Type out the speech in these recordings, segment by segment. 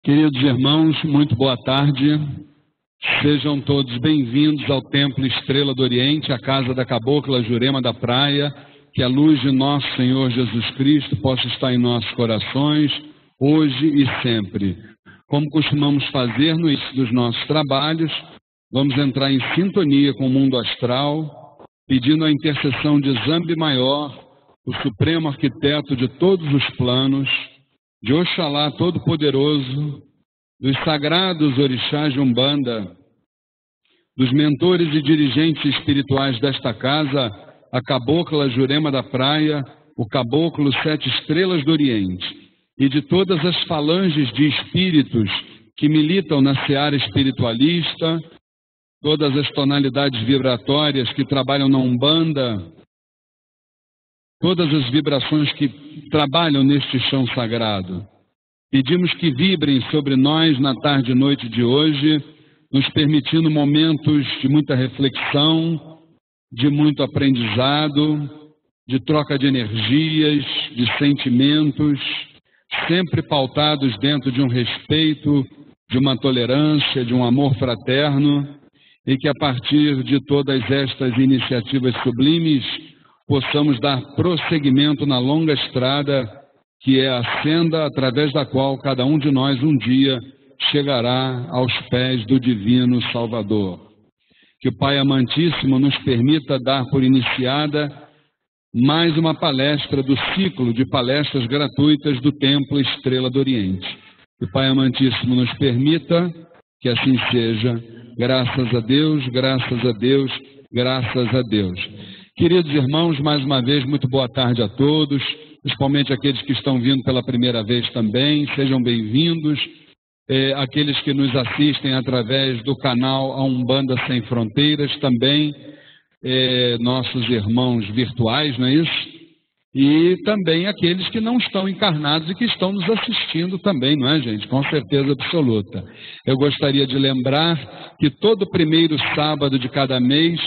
Queridos irmãos, muito boa tarde. Sejam todos bem-vindos ao Templo Estrela do Oriente, a casa da Cabocla Jurema da Praia. Que a luz de nosso Senhor Jesus Cristo possa estar em nossos corações, hoje e sempre. Como costumamos fazer no início dos nossos trabalhos, vamos entrar em sintonia com o mundo astral, pedindo a intercessão de Zambi Maior, o supremo arquiteto de todos os planos, de Oxalá Todo-Poderoso, dos sagrados orixás de Umbanda, dos mentores e dirigentes espirituais desta casa, a Cabocla Jurema da Praia, o Caboclo Sete Estrelas do Oriente, e de todas as falanges de espíritos que militam na seara espiritualista, todas as tonalidades vibratórias que trabalham na Umbanda, todas as vibrações que trabalham neste chão sagrado. Pedimos que vibrem sobre nós na tarde e noite de hoje, nos permitindo momentos de muita reflexão, de muito aprendizado, de troca de energias, de sentimentos, sempre pautados dentro de um respeito, de uma tolerância, de um amor fraterno, e que a partir de todas estas iniciativas sublimes possamos dar prosseguimento na longa estrada que é a senda através da qual cada um de nós um dia chegará aos pés do Divino Salvador. Que o Pai Amantíssimo nos permita dar por iniciada mais uma palestra do ciclo de palestras gratuitas do Templo Estrela do Oriente. Que o Pai Amantíssimo nos permita que assim seja. Graças a Deus, graças a Deus, graças a Deus. Queridos irmãos, mais uma vez, muito boa tarde a todos, principalmente aqueles que estão vindo pela primeira vez também, sejam bem-vindos. Aqueles que nos assistem através do canal A Umbanda Sem Fronteiras também, nossos irmãos virtuais, não é isso? E também aqueles que não estão encarnados e que estão nos assistindo também, não é, gente? Com certeza absoluta. Eu gostaria de lembrar que todo primeiro sábado de cada mês,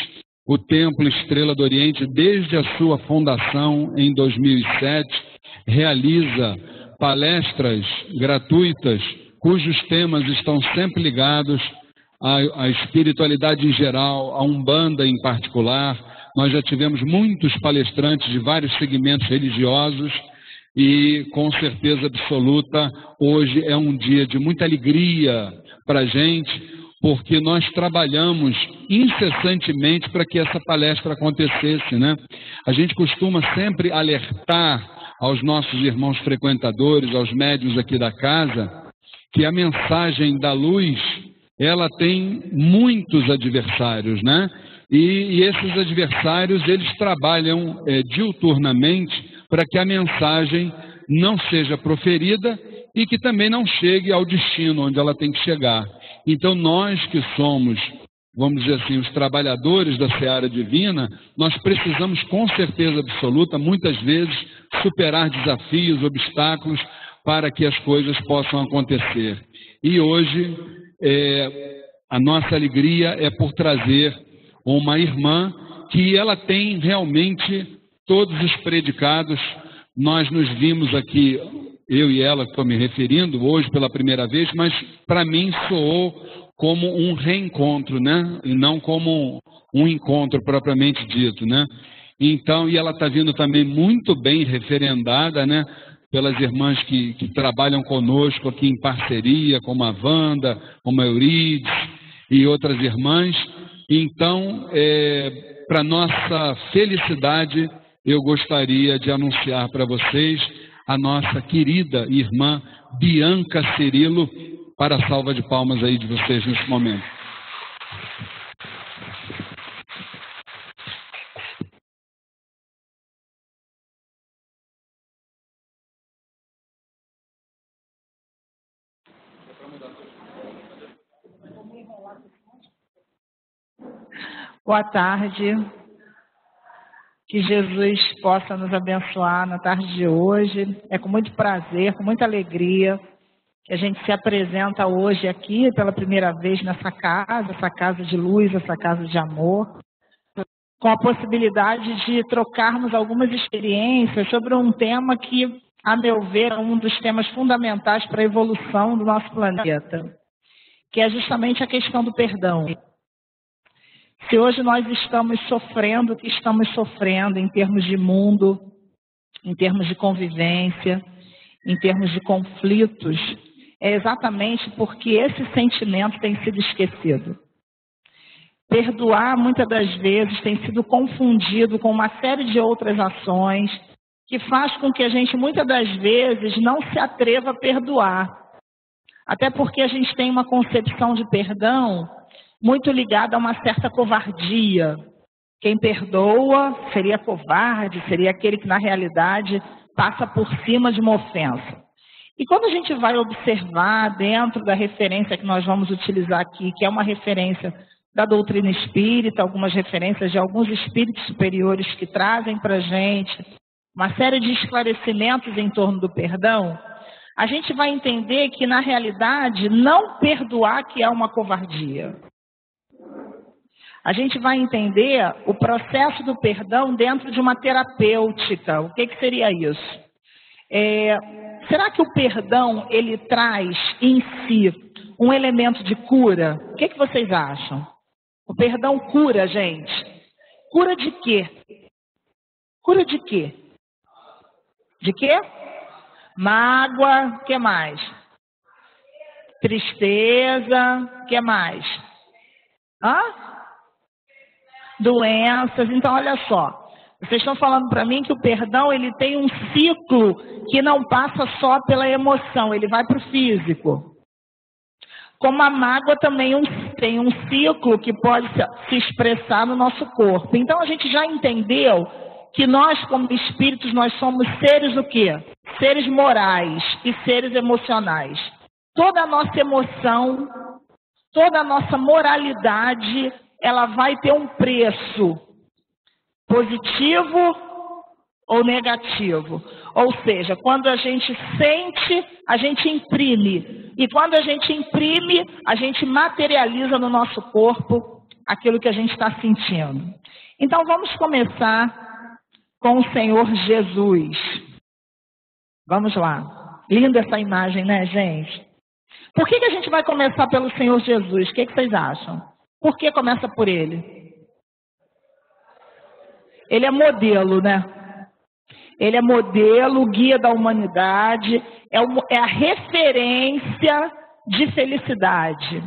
o Templo Estrela do Oriente, desde a sua fundação em 2007, realiza palestras gratuitas cujos temas estão sempre ligados à espiritualidade em geral, à Umbanda em particular. Nós já tivemos muitos palestrantes de vários segmentos religiosos e, com certeza absoluta, hoje é um dia de muita alegria para a gente, porque nós trabalhamos incessantemente para que essa palestra acontecesse, né? A gente costuma sempre alertar aos nossos irmãos frequentadores, aos médiuns aqui da casa, que a mensagem da luz, ela tem muitos adversários, né? E esses adversários, eles trabalham diuturnamente para que a mensagem não seja proferida e que também não chegue ao destino onde ela tem que chegar. Então nós que somos, vamos dizer assim, os trabalhadores da seara divina, nós precisamos com certeza absoluta, muitas vezes, superar desafios, obstáculos, para que as coisas possam acontecer. E hoje, a nossa alegria é por trazer uma irmã que ela tem realmente todos os predicados. Nós nos vimos aqui, eu e ela, que estou me referindo, hoje pela primeira vez, mas para mim soou como um reencontro, né? E não como um encontro propriamente dito, né? Então, e ela está vindo também muito bem referendada, né? Pelas irmãs que trabalham conosco aqui em parceria, como a Wanda, como a Eurides e outras irmãs. Então, para nossa felicidade, eu gostaria de anunciar para vocês a nossa querida irmã Bianca Cirilo, para a salva de palmas aí de vocês nesse momento. Boa tarde, que Jesus possa nos abençoar na tarde de hoje. É com muito prazer, com muita alegria que a gente se apresenta hoje aqui pela primeira vez nessa casa, essa casa de luz, essa casa de amor, com a possibilidade de trocarmos algumas experiências sobre um tema que a meu ver, um dos temas fundamentais para a evolução do nosso planeta, que é justamente a questão do perdão. Se hoje nós estamos sofrendo o que estamos sofrendo em termos de mundo, em termos de convivência, em termos de conflitos, é exatamente porque esse sentimento tem sido esquecido. Perdoar, muitas das vezes, tem sido confundido com uma série de outras ações que faz com que a gente, muitas das vezes, não se atreva a perdoar. Até porque a gente tem uma concepção de perdão muito ligada a uma certa covardia. Quem perdoa seria covarde, seria aquele que, na realidade, passa por cima de uma ofensa. E quando a gente vai observar dentro da referência que nós vamos utilizar aqui, que é uma referência da doutrina espírita, algumas referências de alguns espíritos superiores que trazem para a gente uma série de esclarecimentos em torno do perdão, a gente vai entender que, na realidade, não perdoar que é uma covardia. A gente vai entender o processo do perdão dentro de uma terapêutica. O que seria isso? Será que o perdão, ele traz em si um elemento de cura? O que vocês acham? O perdão cura, gente. Cura de quê? Cura de quê? De quê? Mágoa, o que mais? Tristeza, o que mais? Doenças. Então, olha só. Vocês estão falando para mim que o perdão, ele tem um ciclo que não passa só pela emoção, ele vai para o físico. Como a mágoa também tem um ciclo que pode se expressar no nosso corpo. Então a gente já entendeu que nós, como espíritos, nós somos seres o quê? Seres morais e seres emocionais. Toda a nossa emoção, toda a nossa moralidade, ela vai ter um preço positivo ou negativo. Ou seja, quando a gente sente, a gente imprime. E quando a gente imprime, a gente materializa no nosso corpo aquilo que a gente está sentindo. Então vamos começar com o Senhor Jesus. Vamos lá. Linda essa imagem, né, gente? Por que a gente vai começar pelo Senhor Jesus? O que vocês acham? Por que começa por Ele? Ele é modelo, né? Ele é modelo, guia da humanidade, é a referência de felicidade.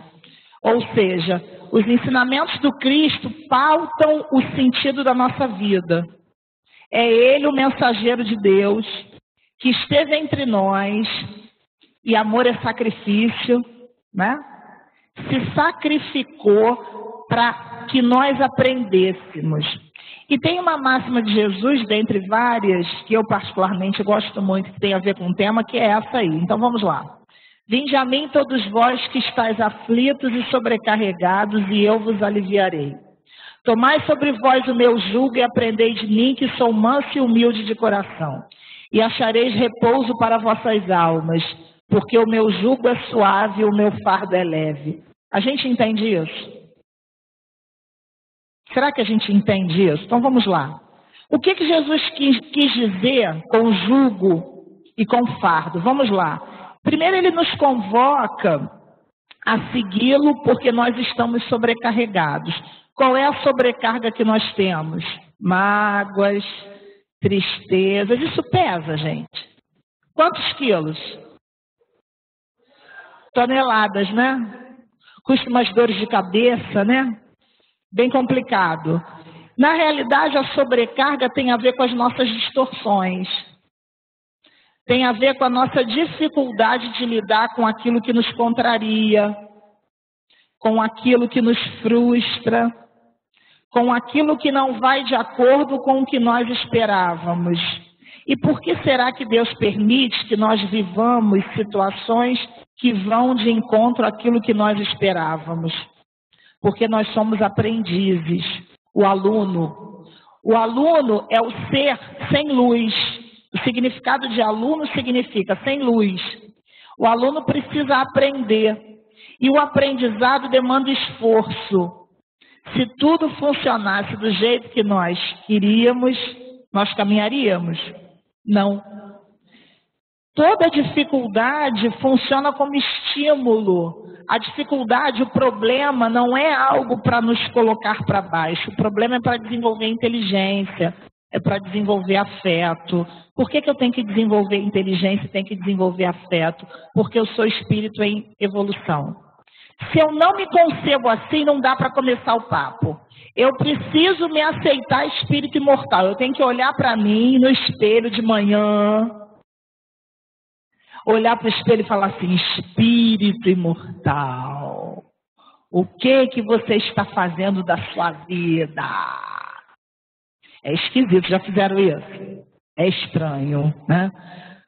Ou seja, os ensinamentos do Cristo pautam o sentido da nossa vida. É Ele o mensageiro de Deus, que esteve entre nós, e amor é sacrifício, né? Se sacrificou para que nós aprendêssemos. E tem uma máxima de Jesus, dentre várias, que eu particularmente gosto muito, que tem a ver com o tema, que é essa aí. Então vamos lá. Vinde a mim todos vós que estáis aflitos e sobrecarregados, e eu vos aliviarei. Tomai sobre vós o meu jugo e aprendei de mim, que sou manso e humilde de coração. E achareis repouso para vossas almas, porque o meu jugo é suave e o meu fardo é leve. A gente entende isso? Será que a gente entende isso? Então vamos lá. O que Jesus quis dizer com jugo e com fardo? Vamos lá. Primeiro ele nos convoca a segui-lo porque nós estamos sobrecarregados. Qual é a sobrecarga que nós temos? Mágoas, tristezas. Isso pesa, gente. Quantos quilos? Toneladas, né? Custa umas dores de cabeça, né? Bem complicado. Na realidade, a sobrecarga tem a ver com as nossas distorções. Tem a ver com a nossa dificuldade de lidar com aquilo que nos contraria, com aquilo que nos frustra, com aquilo que não vai de acordo com o que nós esperávamos. E por que será que Deus permite que nós vivamos situações que vão de encontro àquilo que nós esperávamos? Porque nós somos aprendizes, o aluno. O aluno é o ser sem luz. O significado de aluno significa sem luz. O aluno precisa aprender. E o aprendizado demanda esforço. Se tudo funcionasse do jeito que nós queríamos, nós caminharíamos? Não. Toda dificuldade funciona como estímulo. A dificuldade, o problema, não é algo para nos colocar para baixo. O problema é para desenvolver inteligência, é para desenvolver afeto. Por que eu tenho que desenvolver inteligência e tenho que desenvolver afeto? Porque eu sou espírito em evolução. Se eu não me concebo assim, não dá para começar o papo. Eu preciso me aceitar espírito imortal. Eu tenho que olhar para mim no espelho de manhã, olhar para o espelho e falar assim: espírito imortal, o que você está fazendo da sua vida? É esquisito, já fizeram isso? É estranho, né?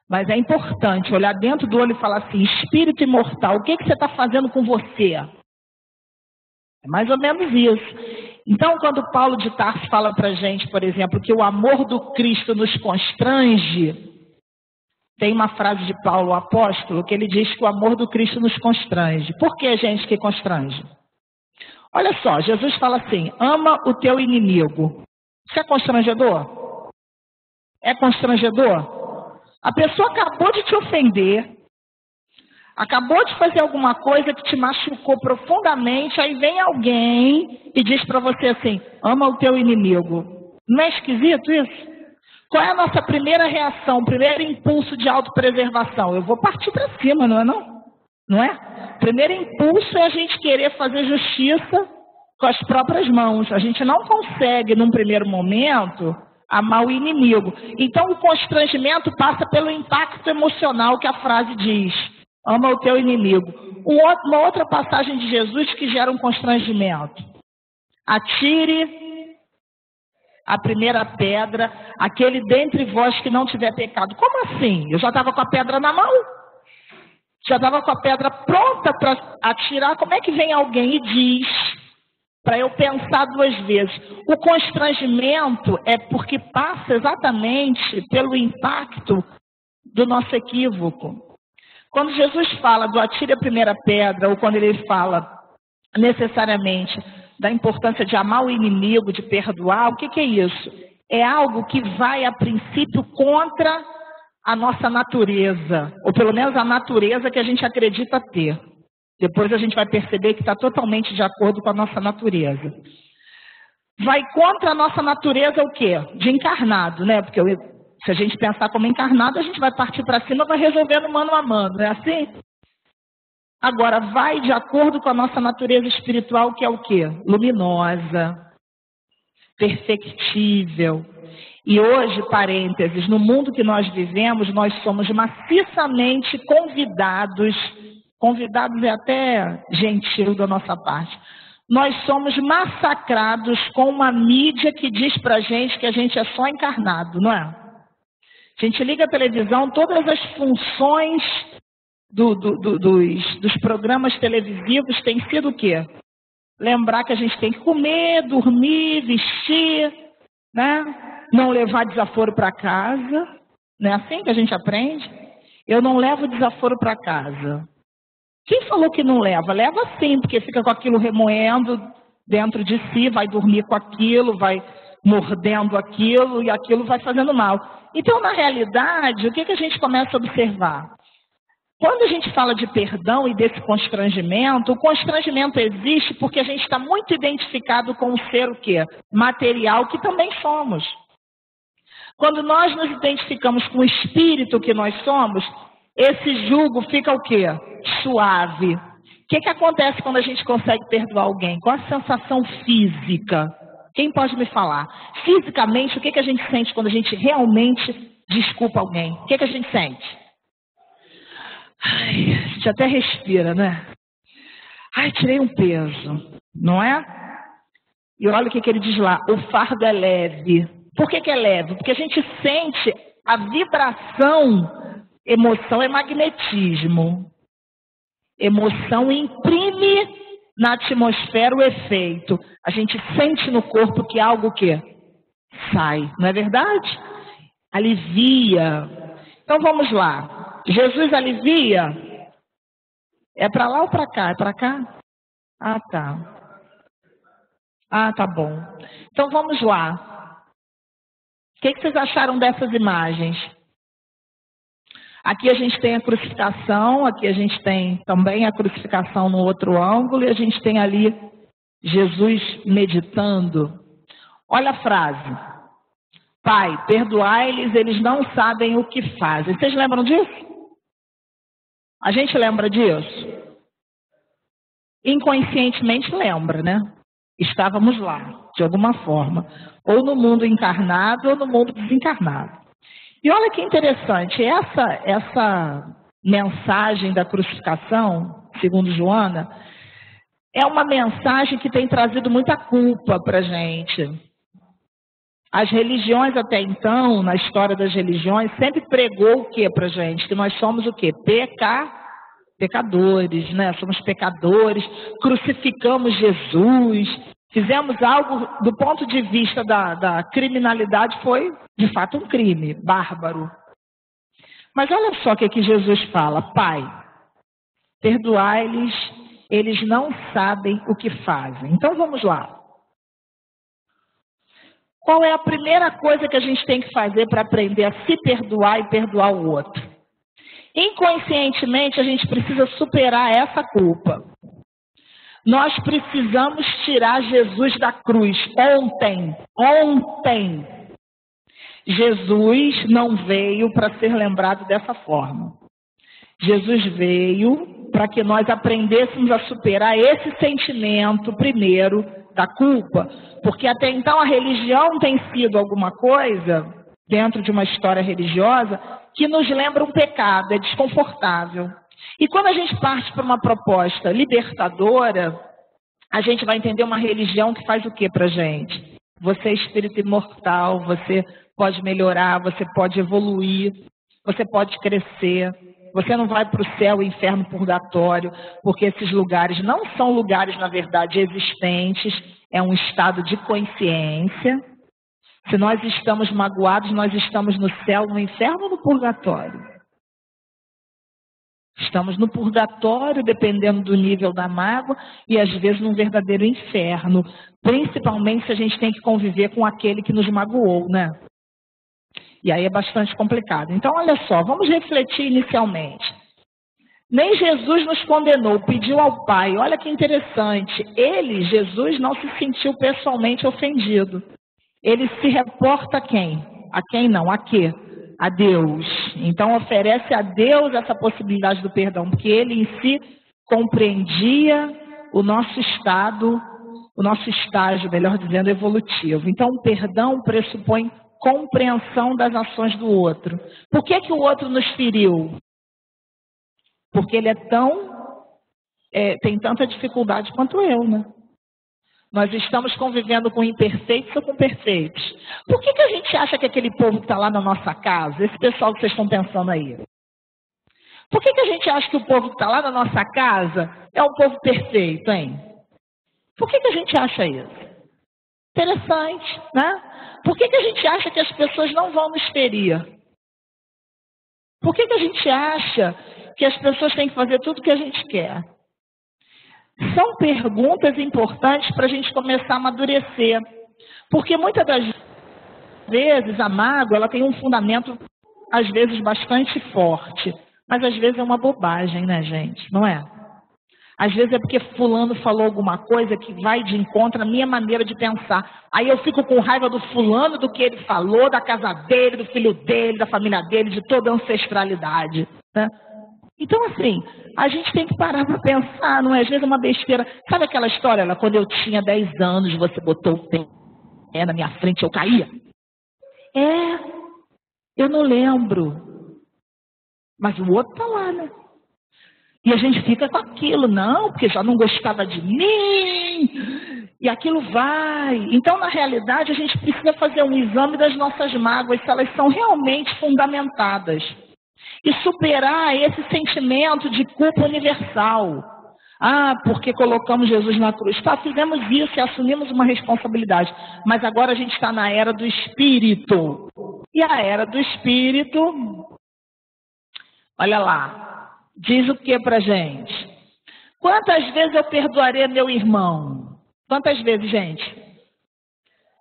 Mas é importante olhar dentro do olho e falar assim: espírito imortal, o que você está fazendo com você? É mais ou menos isso. Então, quando Paulo de Tarso fala para a gente, por exemplo, que o amor do Cristo nos constrange, tem uma frase de Paulo, o apóstolo, que ele diz que o amor do Cristo nos constrange. Por que, gente, que constrange? Olha só, Jesus fala assim: ama o teu inimigo. Isso é constrangedor? É constrangedor? A pessoa acabou de te ofender, acabou de fazer alguma coisa que te machucou profundamente, aí vem alguém e diz para você assim: ama o teu inimigo. Não é esquisito isso? Qual é a nossa primeira reação, o primeiro impulso de autopreservação? Eu vou partir para cima, não é não? Não é? O primeiro impulso é a gente querer fazer justiça com as próprias mãos. A gente não consegue, num primeiro momento, amar o inimigo. Então, o constrangimento passa pelo impacto emocional que a frase diz: ama o teu inimigo. Uma outra passagem de Jesus que gera um constrangimento: atire a primeira pedra, aquele dentre vós que não tiver pecado. Como assim? Eu já estava com a pedra na mão, já estava com a pedra pronta para atirar. Como é que vem alguém e diz para eu pensar duas vezes? O constrangimento é porque passa exatamente pelo impacto do nosso equívoco. Quando Jesus fala do atire a primeira pedra, ou quando ele fala necessariamente da importância de amar o inimigo, de perdoar, o que é isso? É algo que vai, a princípio, contra a nossa natureza, ou pelo menos a natureza que a gente acredita ter. Depois a gente vai perceber que está totalmente de acordo com a nossa natureza. Vai contra a nossa natureza o quê? De encarnado, né? Porque se a gente pensar como encarnado, a gente vai partir para cima e vai resolvendo mano a mano, não é assim? Agora, vai de acordo com a nossa natureza espiritual, que é o quê? Luminosa, perfectível. E hoje, parênteses, no mundo que nós vivemos, nós somos maciçamente convidados é até gentil da nossa parte, nós somos massacrados com uma mídia que diz pra gente que a gente é só encarnado, não é? A gente liga a televisão, todas as funções dos programas televisivos têm sido o quê? Lembrar que a gente tem que comer, dormir, vestir, né? Não levar desaforo para casa. Não é assim que a gente aprende? Eu não levo desaforo para casa. Quem falou que não leva? Leva sim, porque fica com aquilo remoendo dentro de si, vai dormir com aquilo, vai mordendo aquilo e aquilo vai fazendo mal. Então, na realidade, o que a gente começa a observar? Quando a gente fala de perdão e desse constrangimento, o constrangimento existe porque a gente está muito identificado com o ser o quê? Material, que também somos. Quando nós nos identificamos com o espírito que nós somos, esse jugo fica o quê? Suave. O que acontece quando a gente consegue perdoar alguém? Qual a sensação física? Quem pode me falar? Fisicamente, o que a gente sente quando a gente realmente desculpa alguém? O que a gente sente? Ai, a gente até respira, né? Ai, tirei um peso, não é? E olha o que ele diz lá: o fardo é leve. Por que é leve? Porque a gente sente a vibração. Emoção é magnetismo. Emoção imprime na atmosfera o efeito. A gente sente no corpo que algo que sai, não é verdade? Alivia. Então vamos lá. Jesus alivia? É para lá ou para cá? É para cá? Ah, tá. Ah, tá bom. Então vamos lá. O que vocês acharam dessas imagens? Aqui a gente tem a crucificação, aqui a gente tem também a crucificação no outro ângulo, e a gente tem ali Jesus meditando. Olha a frase: Pai, perdoai-lhes, eles não sabem o que fazem. Vocês lembram disso? A gente lembra disso? Inconscientemente lembra, né? Estávamos lá, de alguma forma. Ou no mundo encarnado ou no mundo desencarnado. E olha que interessante, essa mensagem da crucificação, segundo Joana, é uma mensagem que tem trazido muita culpa para a gente. As religiões até então, na história das religiões, sempre pregou o que para a gente? Que nós somos o quê? Pecadores, né? Somos pecadores, crucificamos Jesus, fizemos algo do ponto de vista da criminalidade, foi de fato um crime, bárbaro. Mas olha só o que Jesus fala: Pai, perdoai-lhes, eles não sabem o que fazem. Então vamos lá. Qual é a primeira coisa que a gente tem que fazer para aprender a se perdoar e perdoar o outro? Inconscientemente, a gente precisa superar essa culpa. Nós precisamos tirar Jesus da cruz. Ontem. Jesus não veio para ser lembrado dessa forma. Jesus veio para que nós aprendêssemos a superar esse sentimento primeiro da culpa, porque até então a religião tem sido alguma coisa, dentro de uma história religiosa, que nos lembra um pecado, é desconfortável. E quando a gente parte para uma proposta libertadora, a gente vai entender uma religião que faz o que para a gente? Você é espírito imortal, você pode melhorar, você pode evoluir, você pode crescer. Você não vai para o céu, o inferno, o purgatório, porque esses lugares não são lugares, na verdade, existentes. É um estado de consciência. Se nós estamos magoados, nós estamos no céu, no inferno ou no purgatório? Estamos no purgatório, dependendo do nível da mágoa, e às vezes num verdadeiro inferno. Principalmente se a gente tem que conviver com aquele que nos magoou, né? E aí é bastante complicado. Então, olha só, vamos refletir inicialmente. Nem Jesus nos condenou, pediu ao Pai. Olha que interessante. Ele, Jesus, não se sentiu pessoalmente ofendido. Ele se reporta a quem? A quem não? A quê? A Deus. Então, oferece a Deus essa possibilidade do perdão, porque ele em si compreendia o nosso estado, o nosso estágio, melhor dizendo, evolutivo. Então, o perdão pressupõe compreensão das ações do outro. Por que o outro nos feriu? Porque ele tem tanta dificuldade quanto eu, né? Nós estamos convivendo com imperfeitos ou com perfeitos. Por que a gente acha que aquele povo que está lá na nossa casa, esse pessoal que vocês estão pensando aí, por que a gente acha que o povo que está lá na nossa casa é um povo perfeito, hein? Por que a gente acha isso? Interessante, né? Por que a gente acha que as pessoas não vão nos ferir? Por que a gente acha que as pessoas têm que fazer tudo o que a gente quer? São perguntas importantes para a gente começar a amadurecer. Porque muitas das vezes a mágoa ela tem um fundamento, às vezes, bastante forte. Mas às vezes é uma bobagem, né, gente? Não é? Às vezes é porque fulano falou alguma coisa que vai de encontro à minha maneira de pensar. Aí eu fico com raiva do fulano, do que ele falou, da casa dele, do filho dele, da família dele, de toda a ancestralidade, né? Então, assim, a gente tem que parar para pensar, não é? Às vezes é uma besteira. Sabe aquela história, lá, quando eu tinha 10 anos, você botou o pé na minha frente, eu caía? Eu não lembro. Mas o outro tá lá, né? E a gente fica com aquilo, não, porque já não gostava de mim, e aquilo vai. Então, na realidade, a gente precisa fazer um exame das nossas mágoas, se elas são realmente fundamentadas. E superar esse sentimento de culpa universal. Ah, porque colocamos Jesus na cruz. Tá, fizemos isso e assumimos uma responsabilidade. Mas agora a gente está na era do Espírito. E a era do Espírito, olha lá, diz o que pra gente? Quantas vezes eu perdoarei meu irmão? Quantas vezes, gente?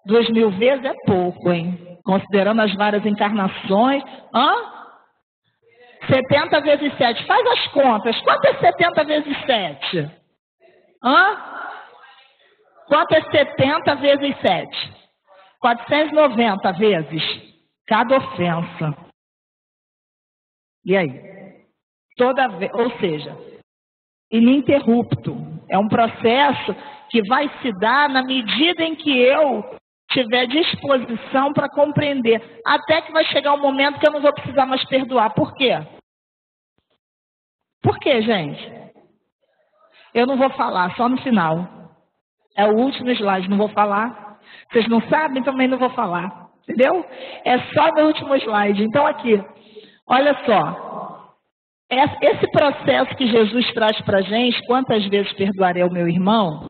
2.000 vezes é pouco, hein? Considerando as várias encarnações. 100 70 vezes 7. Faz as contas. Quanto é 70 vezes 7? Quanto é 70 vezes 7? 490 vezes cada ofensa. E aí? Toda vez, ou seja, ininterrupto. É um processo que vai se dar na medida em que eu tiver disposição para compreender. Até que vai chegar um momento que eu não vou precisar mais perdoar. Por quê? Por quê, gente? Eu não vou falar, só no final. É o último slide, não vou falar. Vocês não sabem, também não vou falar. Entendeu? É só no último slide. Então aqui, olha só. Esse processo que Jesus traz para a gente, quantas vezes perdoarei o meu irmão,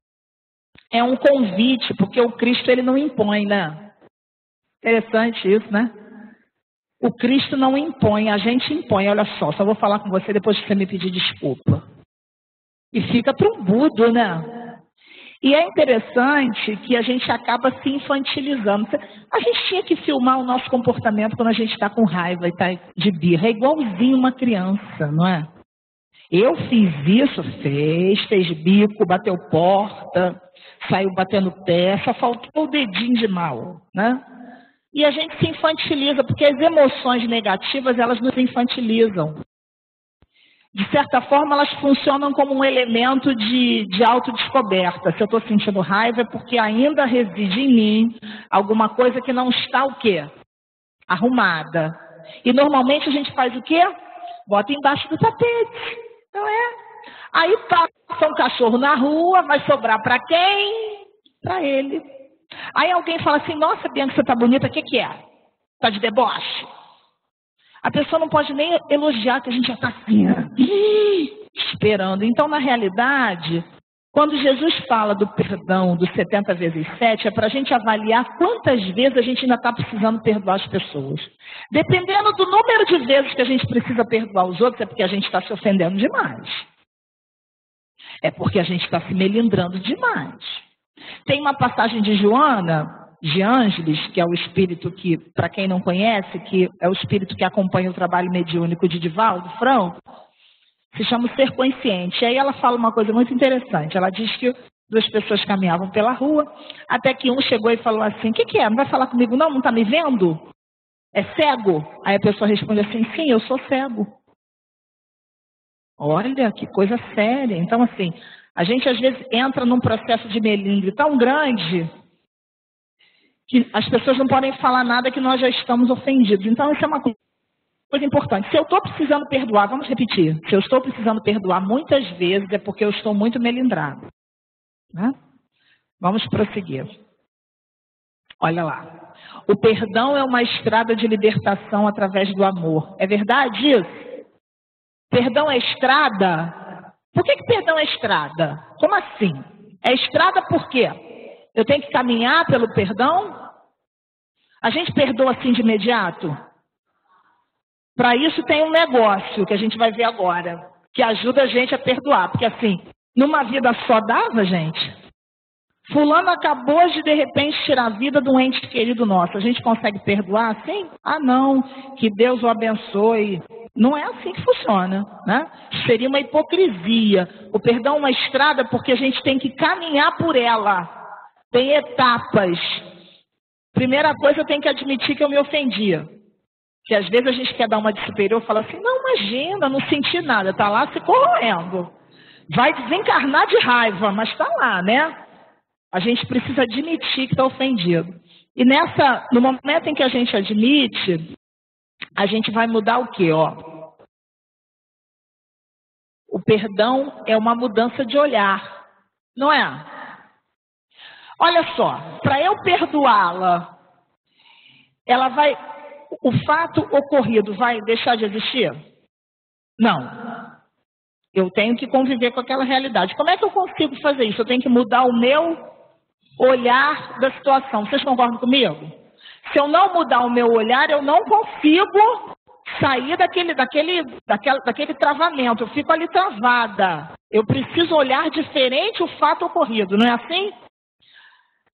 é um convite, porque o Cristo ele não impõe, né? Interessante isso, né? O Cristo não impõe, a gente impõe. Olha só vou falar com você depois que você me pedir desculpa. E fica trombudo, né? E é interessante que a gente acaba se infantilizando. A gente tinha que filmar o nosso comportamento quando a gente está com raiva e está de birra. É igualzinho uma criança, não é? Eu fiz isso, fez bico, bateu porta, saiu batendo pé, só faltou o dedinho de mal, né? E a gente se infantiliza, porque as emoções negativas, elas nos infantilizam. De certa forma, elas funcionam como um elemento de autodescoberta. Se eu estou sentindo raiva, é porque ainda reside em mim alguma coisa que não está o quê? Arrumada. E normalmente a gente faz o quê? Bota embaixo do tapete. Não é? Aí passa um cachorro na rua, vai sobrar para quem? Para ele. Aí alguém fala assim, nossa, Bianca, você está bonita, o que é? Está de deboche? A pessoa não pode nem elogiar, que a gente já está assim, esperando. Então, na realidade, quando Jesus fala do perdão dos 70 vezes 7, é para a gente avaliar quantas vezes a gente ainda está precisando perdoar as pessoas. Dependendo do número de vezes que a gente precisa perdoar os outros, é porque a gente está se ofendendo demais. É porque a gente está se melindrando demais. Tem uma passagem de Joana de Ângeles, que é o espírito que, para quem não conhece, que é o espírito que acompanha o trabalho mediúnico de Divaldo Franco, se chama o Ser Consciente. E aí ela fala uma coisa muito interessante. Ela diz que duas pessoas caminhavam pela rua, até que um chegou e falou assim, o que é? Não vai falar comigo não? Não está me vendo? É cego? Aí a pessoa responde assim, sim, eu sou cego. Olha, que coisa séria. Então, assim, a gente às vezes entra num processo de melindre tão grande que as pessoas não podem falar nada que nós já estamos ofendidos. Então, isso é uma coisa importante. Se eu estou precisando perdoar, vamos repetir. Se eu estou precisando perdoar muitas vezes, é porque eu estou muito melindrado. Né? Vamos prosseguir. Olha lá. O perdão é uma estrada de libertação através do amor. É verdade isso? Perdão é estrada? Por que perdão é estrada? Como assim? É estrada por quê? Eu tenho que caminhar pelo perdão? A gente perdoa assim de imediato? Para isso tem um negócio que a gente vai ver agora, que ajuda a gente a perdoar. Porque assim, numa vida só dava, gente? Fulano acabou de repente tirar a vida de um ente querido nosso. A gente consegue perdoar assim? Ah, não, que Deus o abençoe. Não é assim que funciona, né? Seria uma hipocrisia. O perdão é uma estrada porque a gente tem que caminhar por ela. Tem etapas. Primeira coisa, eu tenho que admitir que eu me ofendia. Que às vezes a gente quer dar uma de superior e fala assim, não, imagina, não senti nada. Está lá se corroendo. Vai desencarnar de raiva, mas está lá, né? A gente precisa admitir que está ofendido. E no momento em que a gente admite, a gente vai mudar o quê? Ó? O perdão é uma mudança de olhar, não é? Olha só, para eu perdoá-la, o fato ocorrido vai deixar de existir? Não. Eu tenho que conviver com aquela realidade. Como é que eu consigo fazer isso? Eu tenho que mudar o meu olhar da situação. Vocês concordam comigo? Se eu não mudar o meu olhar, eu não consigo sair daquele travamento. Eu fico ali travada. Eu preciso olhar diferente o fato ocorrido, não é assim?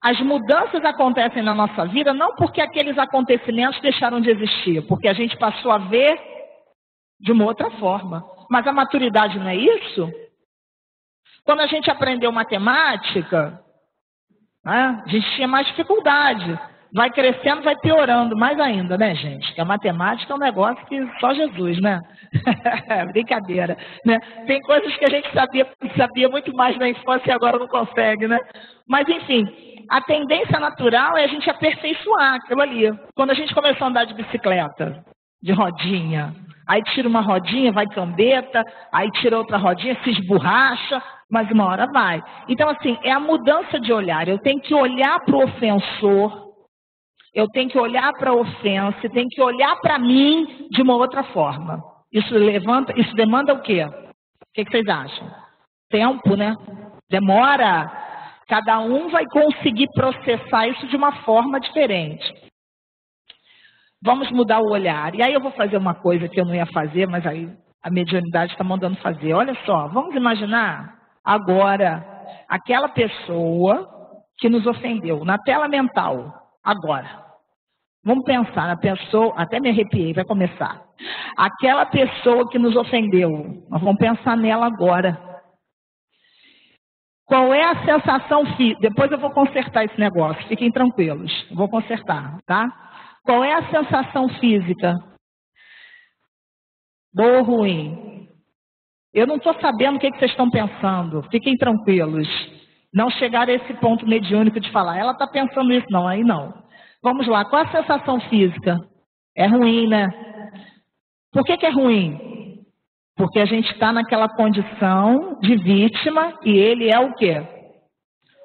As mudanças acontecem na nossa vida não porque aqueles acontecimentos deixaram de existir, porque a gente passou a ver de uma outra forma. Mas a maturidade não é isso? Quando a gente aprendeu matemática, né, a gente tinha mais dificuldade. Vai crescendo, vai piorando mais ainda, né, gente? Porque a matemática é um negócio que só Jesus, né? Brincadeira, né? Tem coisas que a gente sabia muito mais na infância e agora não consegue, né? Mas, enfim, a tendência natural é a gente aperfeiçoar aquilo ali. Quando a gente começou a andar de bicicleta, de rodinha, aí tira uma rodinha, vai cambeta, aí tira outra rodinha, se esborracha, mas uma hora vai. Então, assim, é a mudança de olhar. Eu tenho que olhar para o ofensor, eu tenho que olhar para a ofensa, eu tenho que olhar para mim de uma outra forma. Isso demanda o quê? O que vocês acham? Tempo, né? Demora. Cada um vai conseguir processar isso de uma forma diferente. Vamos mudar o olhar. E aí eu vou fazer uma coisa que eu não ia fazer, mas aí a mediunidade está mandando fazer. Olha só, vamos imaginar agora aquela pessoa que nos ofendeu, na tela mental, agora. Vamos pensar na pessoa, até me arrepiei, vai começar. Aquela pessoa que nos ofendeu, nós vamos pensar nela agora. Qual é a sensação física? Depois eu vou consertar esse negócio, fiquem tranquilos, vou consertar, tá? Qual é a sensação física? Boa ou ruim? Eu não estou sabendo o que vocês estão pensando, fiquem tranquilos. Não chegar a esse ponto mediúnico de falar, ela está pensando isso, não, aí não. Vamos lá, qual a sensação física? É ruim, né? Por que é ruim? Porque a gente está naquela condição de vítima e ele é o quê?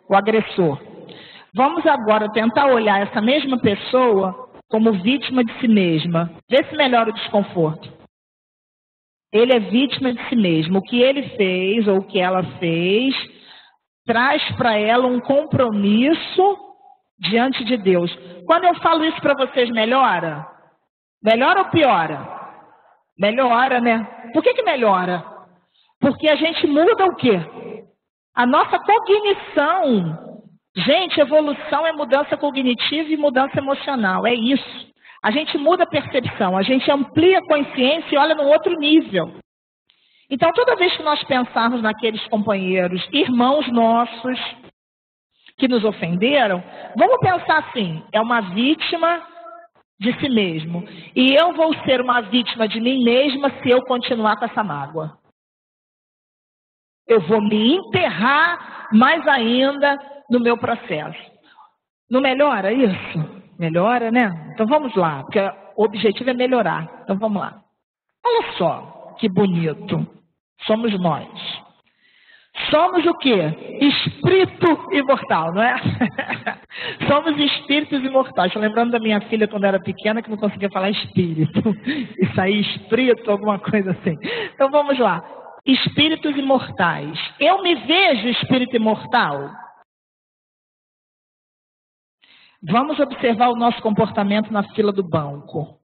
O agressor. Vamos agora tentar olhar essa mesma pessoa como vítima de si mesma. Vê se melhora o desconforto. Ele é vítima de si mesmo. O que ele fez ou o que ela fez traz para ela um compromisso diante de Deus. Quando eu falo isso para vocês, melhora? Melhora ou piora? Melhora, né? Por que melhora? Porque a gente muda o quê? A nossa cognição. Gente, evolução é mudança cognitiva e mudança emocional. É isso. A gente muda a percepção, a gente amplia a consciência e olha no outro nível. Então, toda vez que nós pensarmos naqueles companheiros, irmãos nossos, que nos ofenderam, vamos pensar assim, é uma vítima de si mesmo. E eu vou ser uma vítima de mim mesma se eu continuar com essa mágoa. Eu vou me enterrar mais ainda no meu processo. Não melhora isso? Melhora, né? Então vamos lá, porque o objetivo é melhorar. Então vamos lá. Olha só, que bonito. Somos nós. Somos o quê? Espírito imortal, não é? Somos espíritos imortais. Estou lembrando da minha filha quando era pequena que não conseguia falar espírito. E sair espírito, alguma coisa assim. Então vamos lá. Espíritos imortais. Eu me vejo espírito imortal? Vamos observar o nosso comportamento na fila do banco.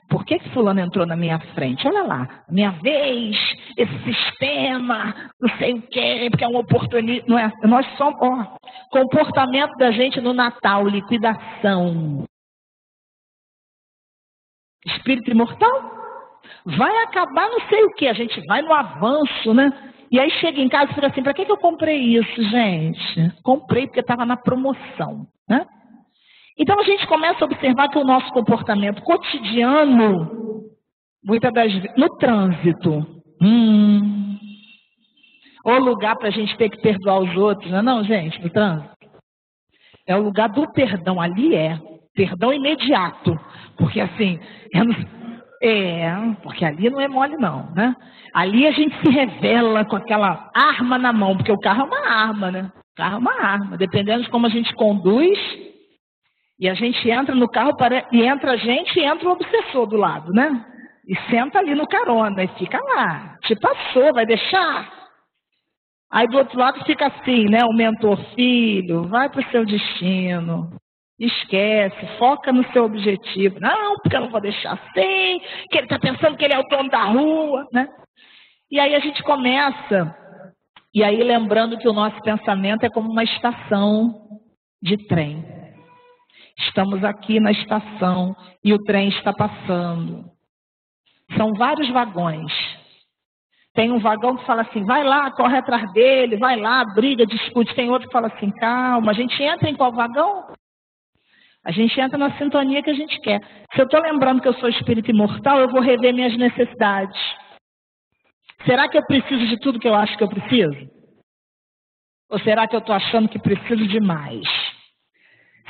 Por que fulano entrou na minha frente? Olha lá, minha vez, esse sistema, não sei o quê, porque é um oportunismo. Não é? Nós somos, comportamento da gente no Natal, liquidação. Espírito imortal? Vai acabar não sei o quê, a gente vai no avanço, né? E aí chega em casa e fica assim, para que eu comprei isso, gente? Comprei porque estava na promoção, né? Então a gente começa a observar que o nosso comportamento cotidiano, muitas das vezes, no trânsito, ou lugar para a gente ter que perdoar os outros, não é não, gente, no trânsito? É o lugar do perdão, ali é, perdão imediato, porque assim, porque ali não é mole não, né? Ali a gente se revela com aquela arma na mão, porque o carro é uma arma, né? O carro é uma arma, dependendo de como a gente conduz. E a gente entra no carro, e entra a gente e entra o obsessor do lado, né? E senta ali no carona e fica lá. Te passou, vai deixar? Aí do outro lado fica assim, né? O mentor, filho, vai para o seu destino. Esquece, foca no seu objetivo. Não, porque eu não vou deixar assim, que ele está pensando que ele é o dono da rua, né? E aí a gente começa, e aí lembrando que o nosso pensamento é como uma estação de trem. Estamos aqui na estação e o trem está passando. São vários vagões. Tem um vagão que fala assim, vai lá, corre atrás dele, vai lá, briga, discute. Tem outro que fala assim, calma, a gente entra em qual vagão? A gente entra na sintonia que a gente quer. Se eu estou lembrando que eu sou espírito imortal, eu vou rever minhas necessidades. Será que eu preciso de tudo que eu acho que eu preciso? Ou será que eu estou achando que preciso de mais?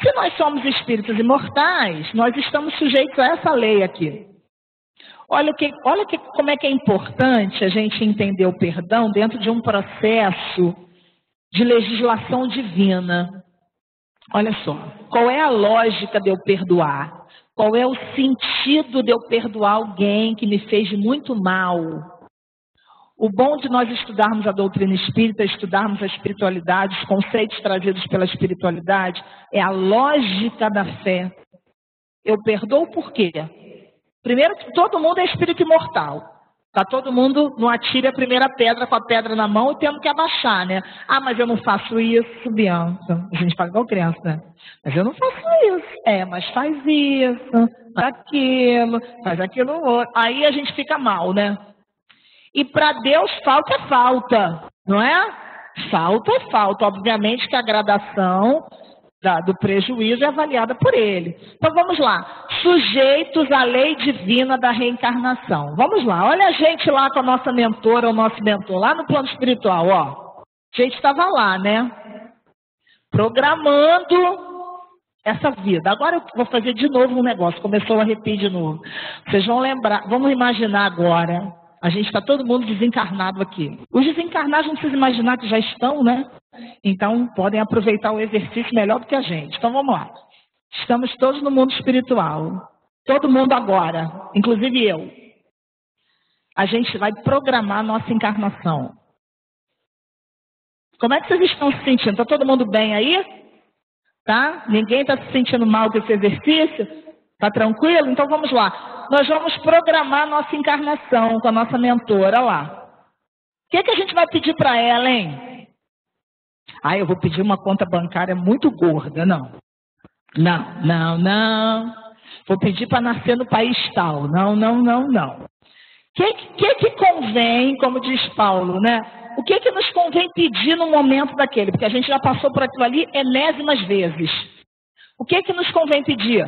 Se nós somos espíritos imortais, nós estamos sujeitos a essa lei aqui. Olha como é que é importante a gente entender o perdão dentro de um processo de legislação divina. Olha só, qual é a lógica de eu perdoar? Qual é o sentido de eu perdoar alguém que me fez muito mal? O bom de nós estudarmos a doutrina espírita, estudarmos a espiritualidade, os conceitos trazidos pela espiritualidade, é a lógica da fé. Eu perdoo por quê? Primeiro que todo mundo é espírito imortal. Está todo mundo no atire a primeira pedra com a pedra na mão e tendo que abaixar, né? Ah, mas eu não faço isso, Bianca. A gente fala igual criança, né? Mas eu não faço isso. Mas faz isso, faz aquilo outro. Aí a gente fica mal, né? E para Deus falta é falta, não é? Falta é falta. Obviamente que a gradação do prejuízo é avaliada por ele. Então vamos lá. Sujeitos à lei divina da reencarnação. Vamos lá. Olha a gente lá com a nossa mentora, o nosso mentor, lá no plano espiritual, ó. A gente estava lá, né? Programando essa vida. Agora eu vou fazer de novo um negócio. Começou a repetir de novo. Vocês vão lembrar, vamos imaginar agora. A gente está todo mundo desencarnado aqui. Os desencarnados não precisam imaginar que já estão, né? Então, podem aproveitar o exercício melhor do que a gente. Então, vamos lá. Estamos todos no mundo espiritual. Todo mundo agora, inclusive eu. A gente vai programar a nossa encarnação. Como é que vocês estão se sentindo? Está todo mundo bem aí? Tá? Ninguém está se sentindo mal com esse exercício? Tá tranquilo? Então, vamos lá. Nós vamos programar a nossa encarnação com a nossa mentora lá. O que a gente vai pedir para ela, hein? Ah, eu vou pedir uma conta bancária muito gorda. Não. Vou pedir para nascer no país tal. Não. O que convém, como diz Paulo, né? O que nos convém pedir no momento daquele? Porque a gente já passou por aquilo ali enésimas vezes. O que nos convém pedir?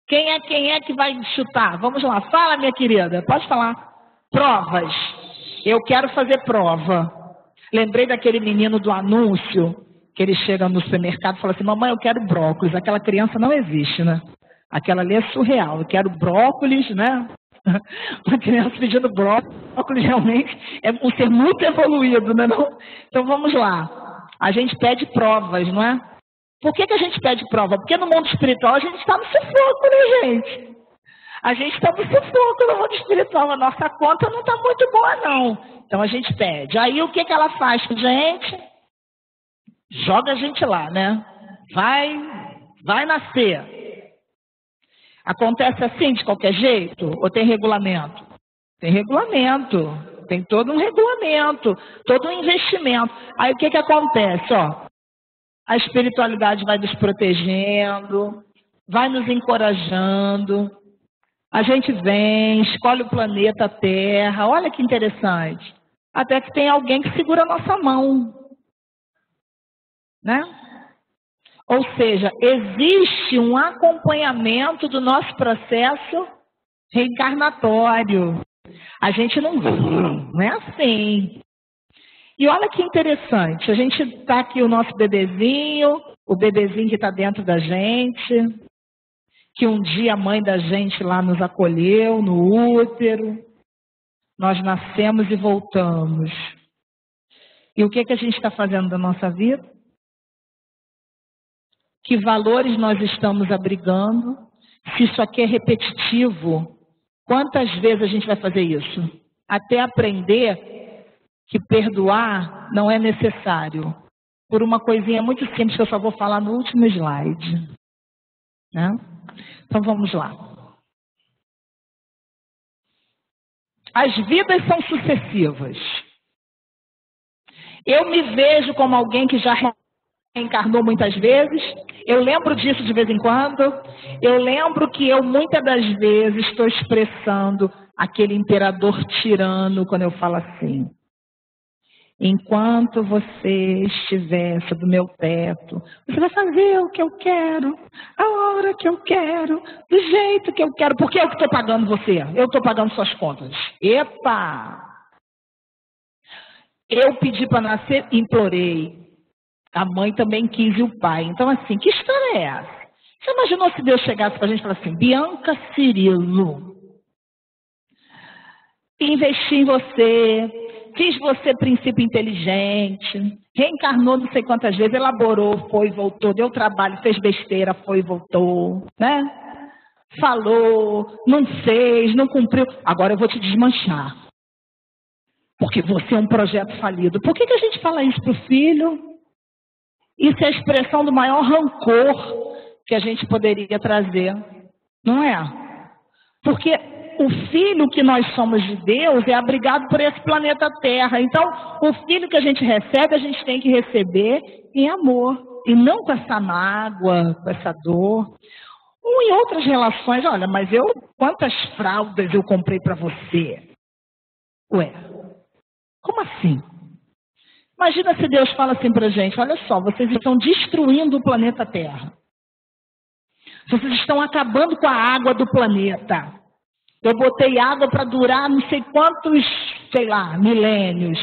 Quem é que vai chutar? Vamos lá, fala, minha querida, pode falar. Provas. Eu quero fazer prova. Lembrei daquele menino do anúncio, que ele chega no supermercado e fala assim, mamãe, eu quero brócolis. Aquela criança não existe, né? Aquela ali é surreal. Eu quero brócolis, né? Uma criança pedindo brócolis realmente é um ser muito evoluído, né? Não? Então vamos lá. A gente pede provas, não é? Por que a gente pede prova? Porque no mundo espiritual a gente está no sufoco, né, gente? A gente está no sufoco no mundo espiritual. A nossa conta não está muito boa, não. Então a gente pede. Aí o que ela faz com a gente? Joga a gente lá, né? Vai nascer. Acontece assim, de qualquer jeito? Ou tem regulamento? Tem regulamento. Tem todo um regulamento. Todo um investimento. Aí o que acontece, ó? A espiritualidade vai nos protegendo, vai nos encorajando. A gente vem, escolhe o planeta Terra. Olha que interessante. Até que tem alguém que segura a nossa mão. Né? Ou seja, existe um acompanhamento do nosso processo reencarnatório. A gente não é assim. E olha que interessante, a gente está aqui o nosso bebezinho, o bebezinho que está dentro da gente, que um dia a mãe da gente lá nos acolheu no útero, nós nascemos e voltamos. E o que a gente está fazendo da nossa vida? Que valores nós estamos abrigando? Se isso aqui é repetitivo, quantas vezes a gente vai fazer isso? Até aprender que perdoar não é necessário. Por uma coisinha muito simples que eu só vou falar no último slide. Né? Então vamos lá. As vidas são sucessivas. Eu me vejo como alguém que já encarnou muitas vezes. Eu lembro disso de vez em quando. Eu lembro que eu muitas das vezes estou expressando aquele imperador tirano quando eu falo assim: enquanto você estiver sob o meu teto, você vai fazer o que eu quero, a hora que eu quero, do jeito que eu quero, porque eu que estou pagando você, eu estou pagando suas contas. Epa! Eu pedi para nascer, implorei. A mãe também quis e o pai. Então, assim, que história é essa? Você imaginou se Deus chegasse para a gente e falasse assim: Bianca Cirilo, investi em você, fiz você princípio inteligente, reencarnou não sei quantas vezes, elaborou, foi e voltou, deu trabalho, fez besteira, foi e voltou, né? Falou, não fez, não cumpriu. Agora eu vou te desmanchar, porque você é um projeto falido. Por que a gente fala isso para o filho? Isso é a expressão do maior rancor que a gente poderia trazer, não é? Porque o filho que nós somos de Deus é abrigado por esse planeta Terra. Então, o filho que a gente recebe, a gente tem que receber em amor. E não com essa mágoa, com essa dor. Ou em outras relações, olha, mas quantas fraldas eu comprei para você? Ué, como assim? Imagina se Deus fala assim para a gente: olha só, vocês estão destruindo o planeta Terra. Vocês estão acabando com a água do planeta. Eu botei água para durar não sei quantos, sei lá, milênios.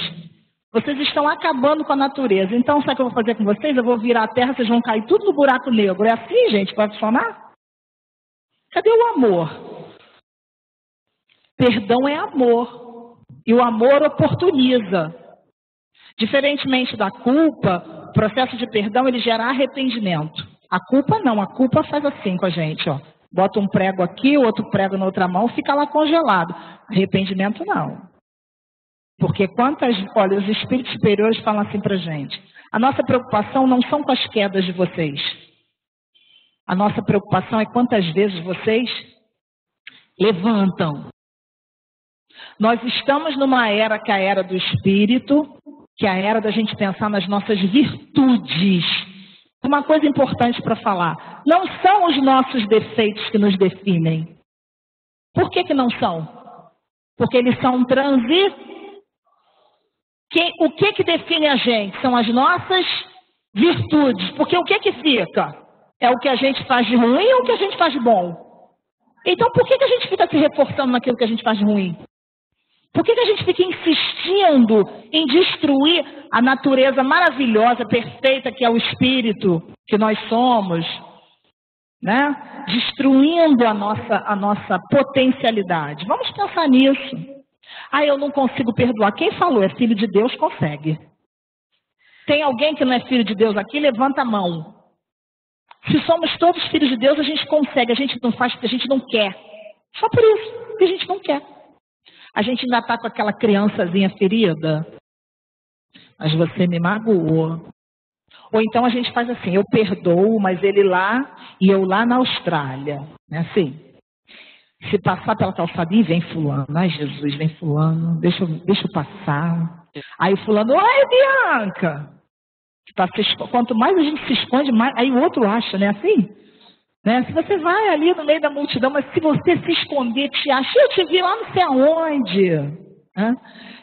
Vocês estão acabando com a natureza. Então, sabe o que eu vou fazer com vocês? Eu vou virar a terra, vocês vão cair tudo no buraco negro. É assim, gente, que vai funcionar? Cadê o amor? Perdão é amor. E o amor oportuniza. Diferentemente da culpa, o processo de perdão, ele gera arrependimento. A culpa não, a culpa faz assim com a gente, ó. Bota um prego aqui, outro prego na outra mão, fica lá congelado. Arrependimento não. Porque olha, os espíritos superiores falam assim pra gente: a nossa preocupação não são com as quedas de vocês. A nossa preocupação é quantas vezes vocês levantam. Nós estamos numa era que é a era do espírito, que é a era da gente pensar nas nossas virtudes. Uma coisa importante para falar: não são os nossos defeitos que nos definem. Por que não são? Porque eles são um transe. O que define a gente? São as nossas virtudes. Porque o que fica? É o que a gente faz de ruim ou o que a gente faz de bom? Então por que a gente fica se reforçando naquilo que a gente faz de ruim? Por que a gente fica insistindo em destruir a natureza maravilhosa, perfeita, que é o espírito que nós somos, né? Destruindo a nossa potencialidade. Vamos pensar nisso. Eu não consigo perdoar. Quem falou? É filho de Deus, consegue. Tem alguém que não é filho de Deus aqui? Levanta a mão. Se somos todos filhos de Deus, a gente consegue. A gente não faz porque a gente não quer. Só por isso, porque a gente não quer. A gente ainda está com aquela criançazinha ferida. Mas você me magoou. Ou então a gente faz assim: eu perdoo, mas ele lá e eu lá na Austrália. É assim. Se passar pela calçadinha, vem fulano. Ai, Jesus, vem fulano. Deixa eu passar. Aí o fulano: oi, Bianca. Quanto mais a gente se esconde, mais. Aí o outro acha, né? Assim. Né? Se você vai ali no meio da multidão, mas se você se esconder, te acha, eu te vi lá não sei aonde. Né?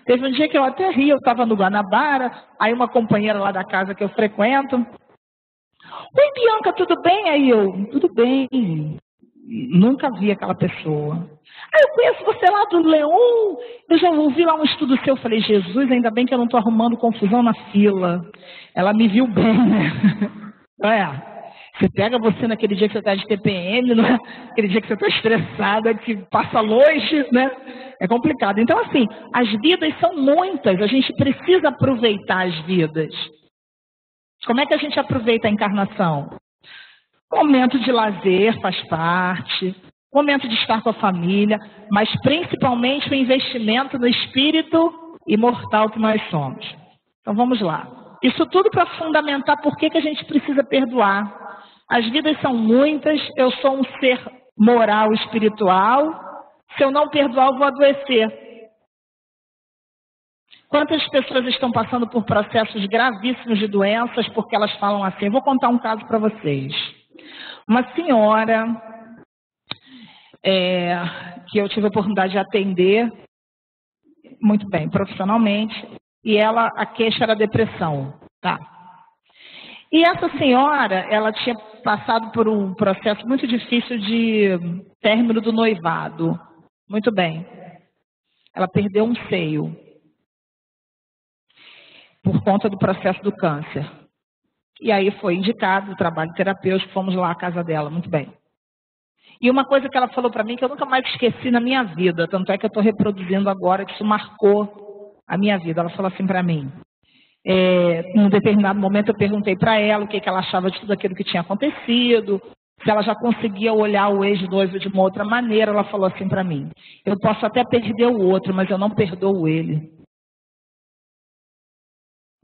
Teve um dia que eu até ri, eu estava no Guanabara, aí uma companheira lá da casa que eu frequento: oi, Bianca, tudo bem? Aí eu: tudo bem. Nunca vi aquela pessoa. Eu conheço você lá do Leon, eu já ouvi lá um estudo seu. Eu falei: Jesus, ainda bem que eu não estou arrumando confusão na fila. Ela me viu bem, né? Você pega você naquele dia que você está de TPM, né? Aquele dia que você está estressada, que passa longe, né? É complicado. Então, assim, as vidas são muitas, a gente precisa aproveitar as vidas. Como é que a gente aproveita a encarnação? Momento de lazer faz parte, momento de estar com a família, mas principalmente o investimento no espírito imortal que nós somos. Então, vamos lá. Isso tudo para fundamentar por que a gente precisa perdoar. As vidas são muitas, eu sou um ser moral, espiritual. Se eu não perdoar, eu vou adoecer. Quantas pessoas estão passando por processos gravíssimos de doenças porque elas falam assim? Eu vou contar um caso para vocês. Uma senhora que eu tive a oportunidade de atender muito bem, profissionalmente, e a queixa era depressão, tá? E essa senhora, ela tinha passado por um processo muito difícil de término do noivado. Muito bem. Ela perdeu um seio por conta do processo do câncer. E aí foi indicado o trabalho terapêutico, fomos lá à casa dela, muito bem. E uma coisa que ela falou para mim que eu nunca mais esqueci na minha vida, tanto é que eu estou reproduzindo agora, que isso marcou a minha vida. Ela falou assim para mim, num determinado momento eu perguntei para ela o que ela achava de tudo aquilo que tinha acontecido, se ela já conseguia olhar o ex-noivo de uma outra maneira. Ela falou assim para mim, eu posso até perder o outro, mas eu não perdoo ele.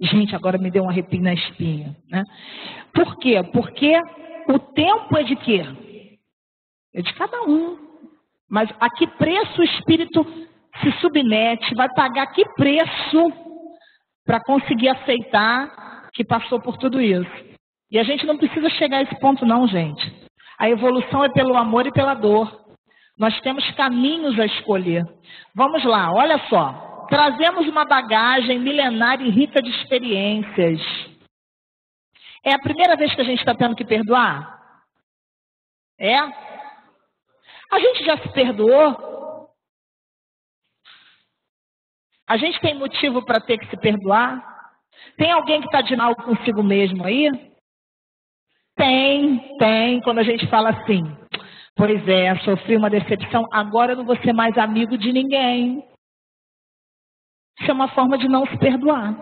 Gente, agora me deu um arrepio na espinha, né? Por quê? Porque o tempo é de quê? É de cada um. Mas a que preço o espírito se submete, vai pagar que preço para conseguir aceitar que passou por tudo isso? E a gente não precisa chegar a esse ponto não, gente. A evolução é pelo amor e pela dor. Nós temos caminhos a escolher. Vamos lá, olha só. Trazemos uma bagagem milenária e rica de experiências. É a primeira vez que a gente está tendo que perdoar? É? A gente já se perdoou? A gente tem motivo para ter que se perdoar? Tem alguém que está de mal consigo mesmo aí? Tem. Quando a gente fala assim, pois é, sofri uma decepção, agora eu não vou ser mais amigo de ninguém. Isso é uma forma de não se perdoar.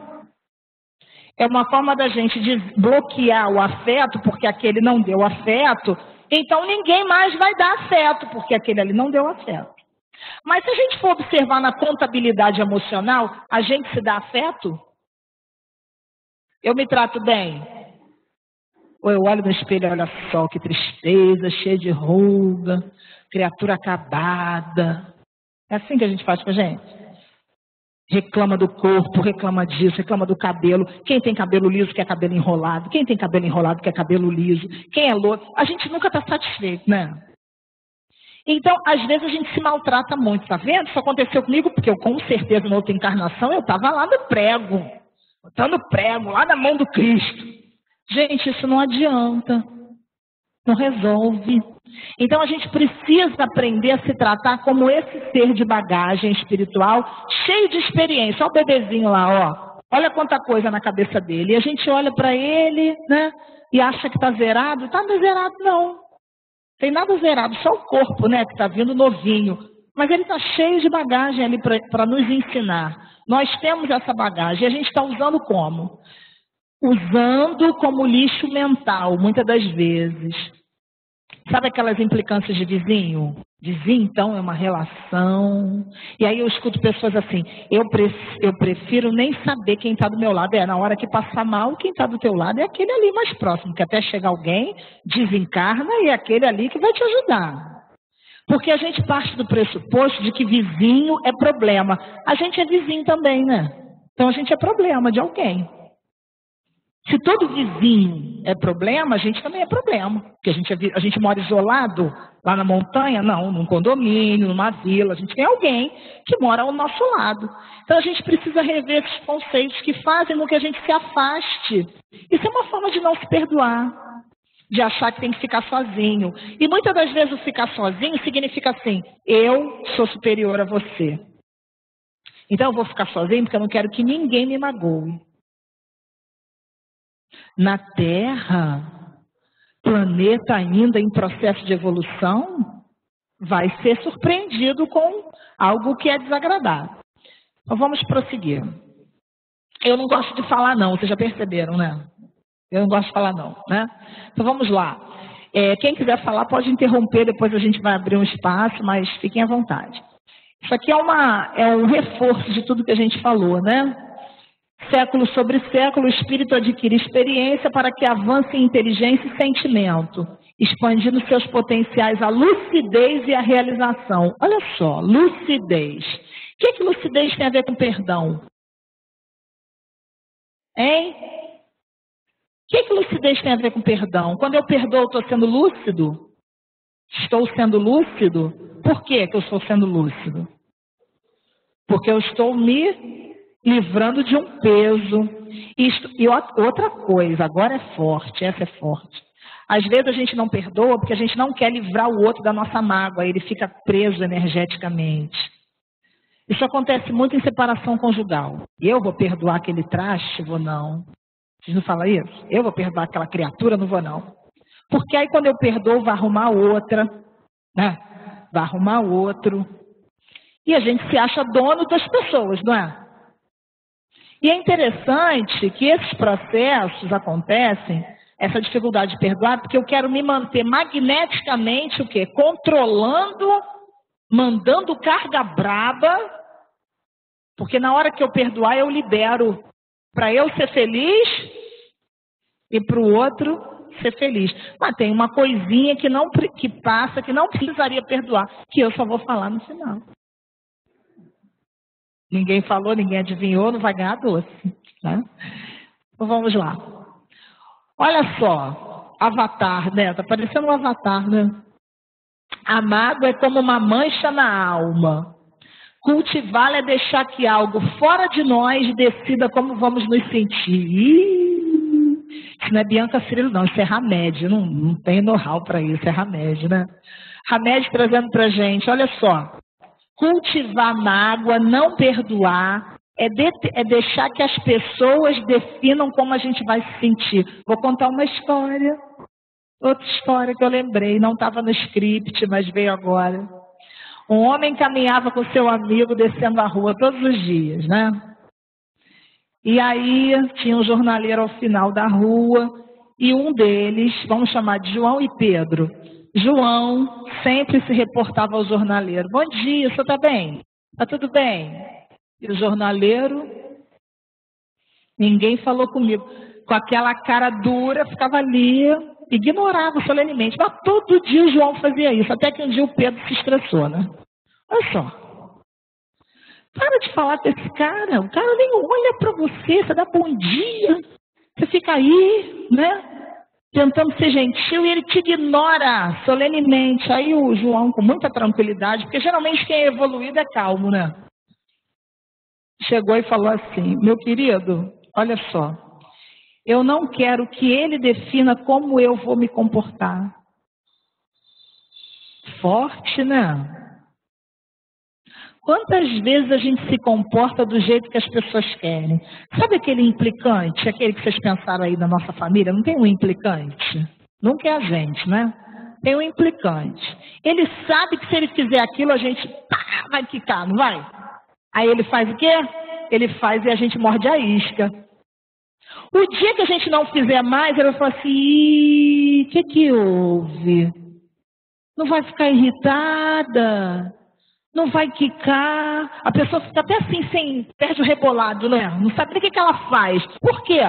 É uma forma da gente bloquear o afeto, porque aquele não deu afeto, então ninguém mais vai dar afeto, porque aquele ali não deu afeto. Mas se a gente for observar na contabilidade emocional, a gente se dá afeto? Eu me trato bem? Ou eu olho no espelho e olha só que tristeza, cheia de ruga, criatura acabada. É assim que a gente faz com a gente? Reclama do corpo, reclama disso, reclama do cabelo. Quem tem cabelo liso quer cabelo enrolado. Quem tem cabelo enrolado quer cabelo liso. Quem é louco? A gente nunca está satisfeito, né? Então, às vezes a gente se maltrata muito, tá vendo? Isso aconteceu comigo porque eu, com certeza, na outra encarnação, eu estava lá no prego. Botando prego, lá na mão do Cristo. Gente, isso não adianta. Não resolve. Então a gente precisa aprender a se tratar como esse ser de bagagem espiritual, cheio de experiência. Olha o bebezinho lá, ó. Olha quanta coisa na cabeça dele. E a gente olha para ele, né? E acha que está zerado. Está zerado, não. Tem nada zerado, só o corpo, né? Que está vindo novinho. Mas ele está cheio de bagagem ali para nos ensinar. Nós temos essa bagagem. E a gente está usando como? Usando como lixo mental, muitas das vezes. Sabe aquelas implicâncias de vizinho? Vizinho, então, é uma relação. E aí eu escuto pessoas assim, eu prefiro nem saber quem está do meu lado. Na hora que passar mal, quem está do teu lado é aquele ali mais próximo, que até chegar alguém, desencarna e é aquele ali que vai te ajudar. Porque a gente parte do pressuposto de que vizinho é problema. A gente é vizinho também, né? Então a gente é problema de alguém. Se todo vizinho é problema, a gente também é problema. Porque a gente mora isolado lá na montanha? Não, num condomínio, numa vila. A gente tem alguém que mora ao nosso lado. Então a gente precisa rever esses conceitos que fazem com que a gente se afaste. Isso é uma forma de não se perdoar, de achar que tem que ficar sozinho. E muitas das vezes o ficar sozinho significa assim, eu sou superior a você. Então eu vou ficar sozinho porque eu não quero que ninguém me magoe. Na Terra, planeta ainda em processo de evolução, vai ser surpreendido com algo que é desagradável. Então vamos prosseguir. Eu não gosto de falar não, vocês já perceberam, né? Eu não gosto de falar não, né? Então vamos lá. Quem quiser falar pode interromper, depois a gente vai abrir um espaço, mas fiquem à vontade. Isso aqui é um reforço de tudo que a gente falou, né? Século sobre século, o espírito adquire experiência para que avance em inteligência e sentimento, expandindo seus potenciais à lucidez e à realização. Olha só, lucidez. O que lucidez tem a ver com perdão? Hein? O que lucidez tem a ver com perdão? Quando eu perdoo, estou sendo lúcido? Estou sendo lúcido? Por que eu estou sendo lúcido? Porque eu estou me livrando de um peso. E outra coisa, agora é forte, essa é forte. Às vezes a gente não perdoa porque a gente não quer livrar o outro da nossa mágoa, ele fica preso energeticamente. Isso acontece muito em separação conjugal. Eu vou perdoar aquele traste? Vou não. Vocês não falam isso? Eu vou perdoar aquela criatura? Não vou não. Porque aí quando eu perdoo, vai arrumar outra, né? Vai arrumar outro. E a gente se acha dono das pessoas, não é? E é interessante que esses processos acontecem, essa dificuldade de perdoar, porque eu quero me manter magneticamente o quê? Controlando, mandando carga braba, porque na hora que eu perdoar eu libero para eu ser feliz e para o outro ser feliz. Mas tem uma coisinha que passa, que não precisaria perdoar, que eu só vou falar no final. Ninguém falou, ninguém adivinhou, não vai ganhar doce. Né? Então vamos lá. Olha só, Avatar, né? Tá parecendo um Avatar, né? A mágoa é como uma mancha na alma. Cultivá-la é deixar que algo fora de nós decida como vamos nos sentir. Isso não é Bianca Cirilo, não. Isso é Hamed. Não tem know-how para isso. É Hamed, né? Hamed trazendo pra gente. Olha só. Cultivar mágoa, não perdoar, é deixar que as pessoas definam como a gente vai se sentir. Vou contar uma história. Outra história que eu lembrei. Não estava no script, mas veio agora. Um homem caminhava com seu amigo descendo a rua todos os dias, né? E aí tinha um jornaleiro ao final da rua e um deles, vamos chamar de João e Pedro. João sempre se reportava ao jornaleiro. Bom dia, o senhor está bem? Está tudo bem? E o jornaleiro, ninguém falou comigo. Com aquela cara dura, ficava ali, ignorava solenemente. Mas todo dia o João fazia isso, até que um dia o Pedro se estressou, né? Olha só. Para de falar com esse cara. O cara nem olha para você, você dá bom dia. Você fica aí, né? Tentando ser gentil e ele te ignora solenemente. Aí o João, com muita tranquilidade, porque geralmente quem é evoluído é calmo, né? Chegou e falou assim: meu querido, olha só, eu não quero que ele defina como eu vou me comportar. Forte, né? Quantas vezes a gente se comporta do jeito que as pessoas querem? Sabe aquele implicante, aquele que vocês pensaram aí da nossa família? Não tem um implicante? Nunca é a gente, né? Tem um implicante. Ele sabe que se ele fizer aquilo, a gente vai quicar, não vai? Aí ele faz o quê? Ele faz e a gente morde a isca. O dia que a gente não fizer mais, ele vai falar assim: o que houve? Não vai ficar irritada? Não vai quicar, a pessoa fica até assim, perde o rebolado, né? Não sabe nem o que ela faz. Por quê?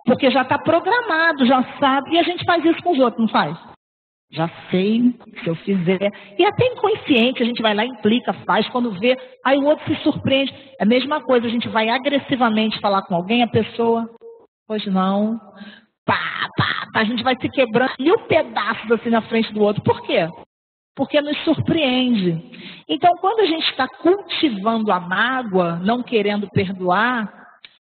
Porque já está programado, já sabe, e a gente faz isso com os outros, não faz? Já sei, se eu fizer. E até inconsciente, a gente vai lá, implica, faz, quando vê, aí o outro se surpreende. É a mesma coisa, a gente vai agressivamente falar com alguém, a pessoa, pois não, a gente vai se quebrando mil pedaços assim na frente do outro. Por quê? Porque nos surpreende. Então, quando a gente está cultivando a mágoa, não querendo perdoar,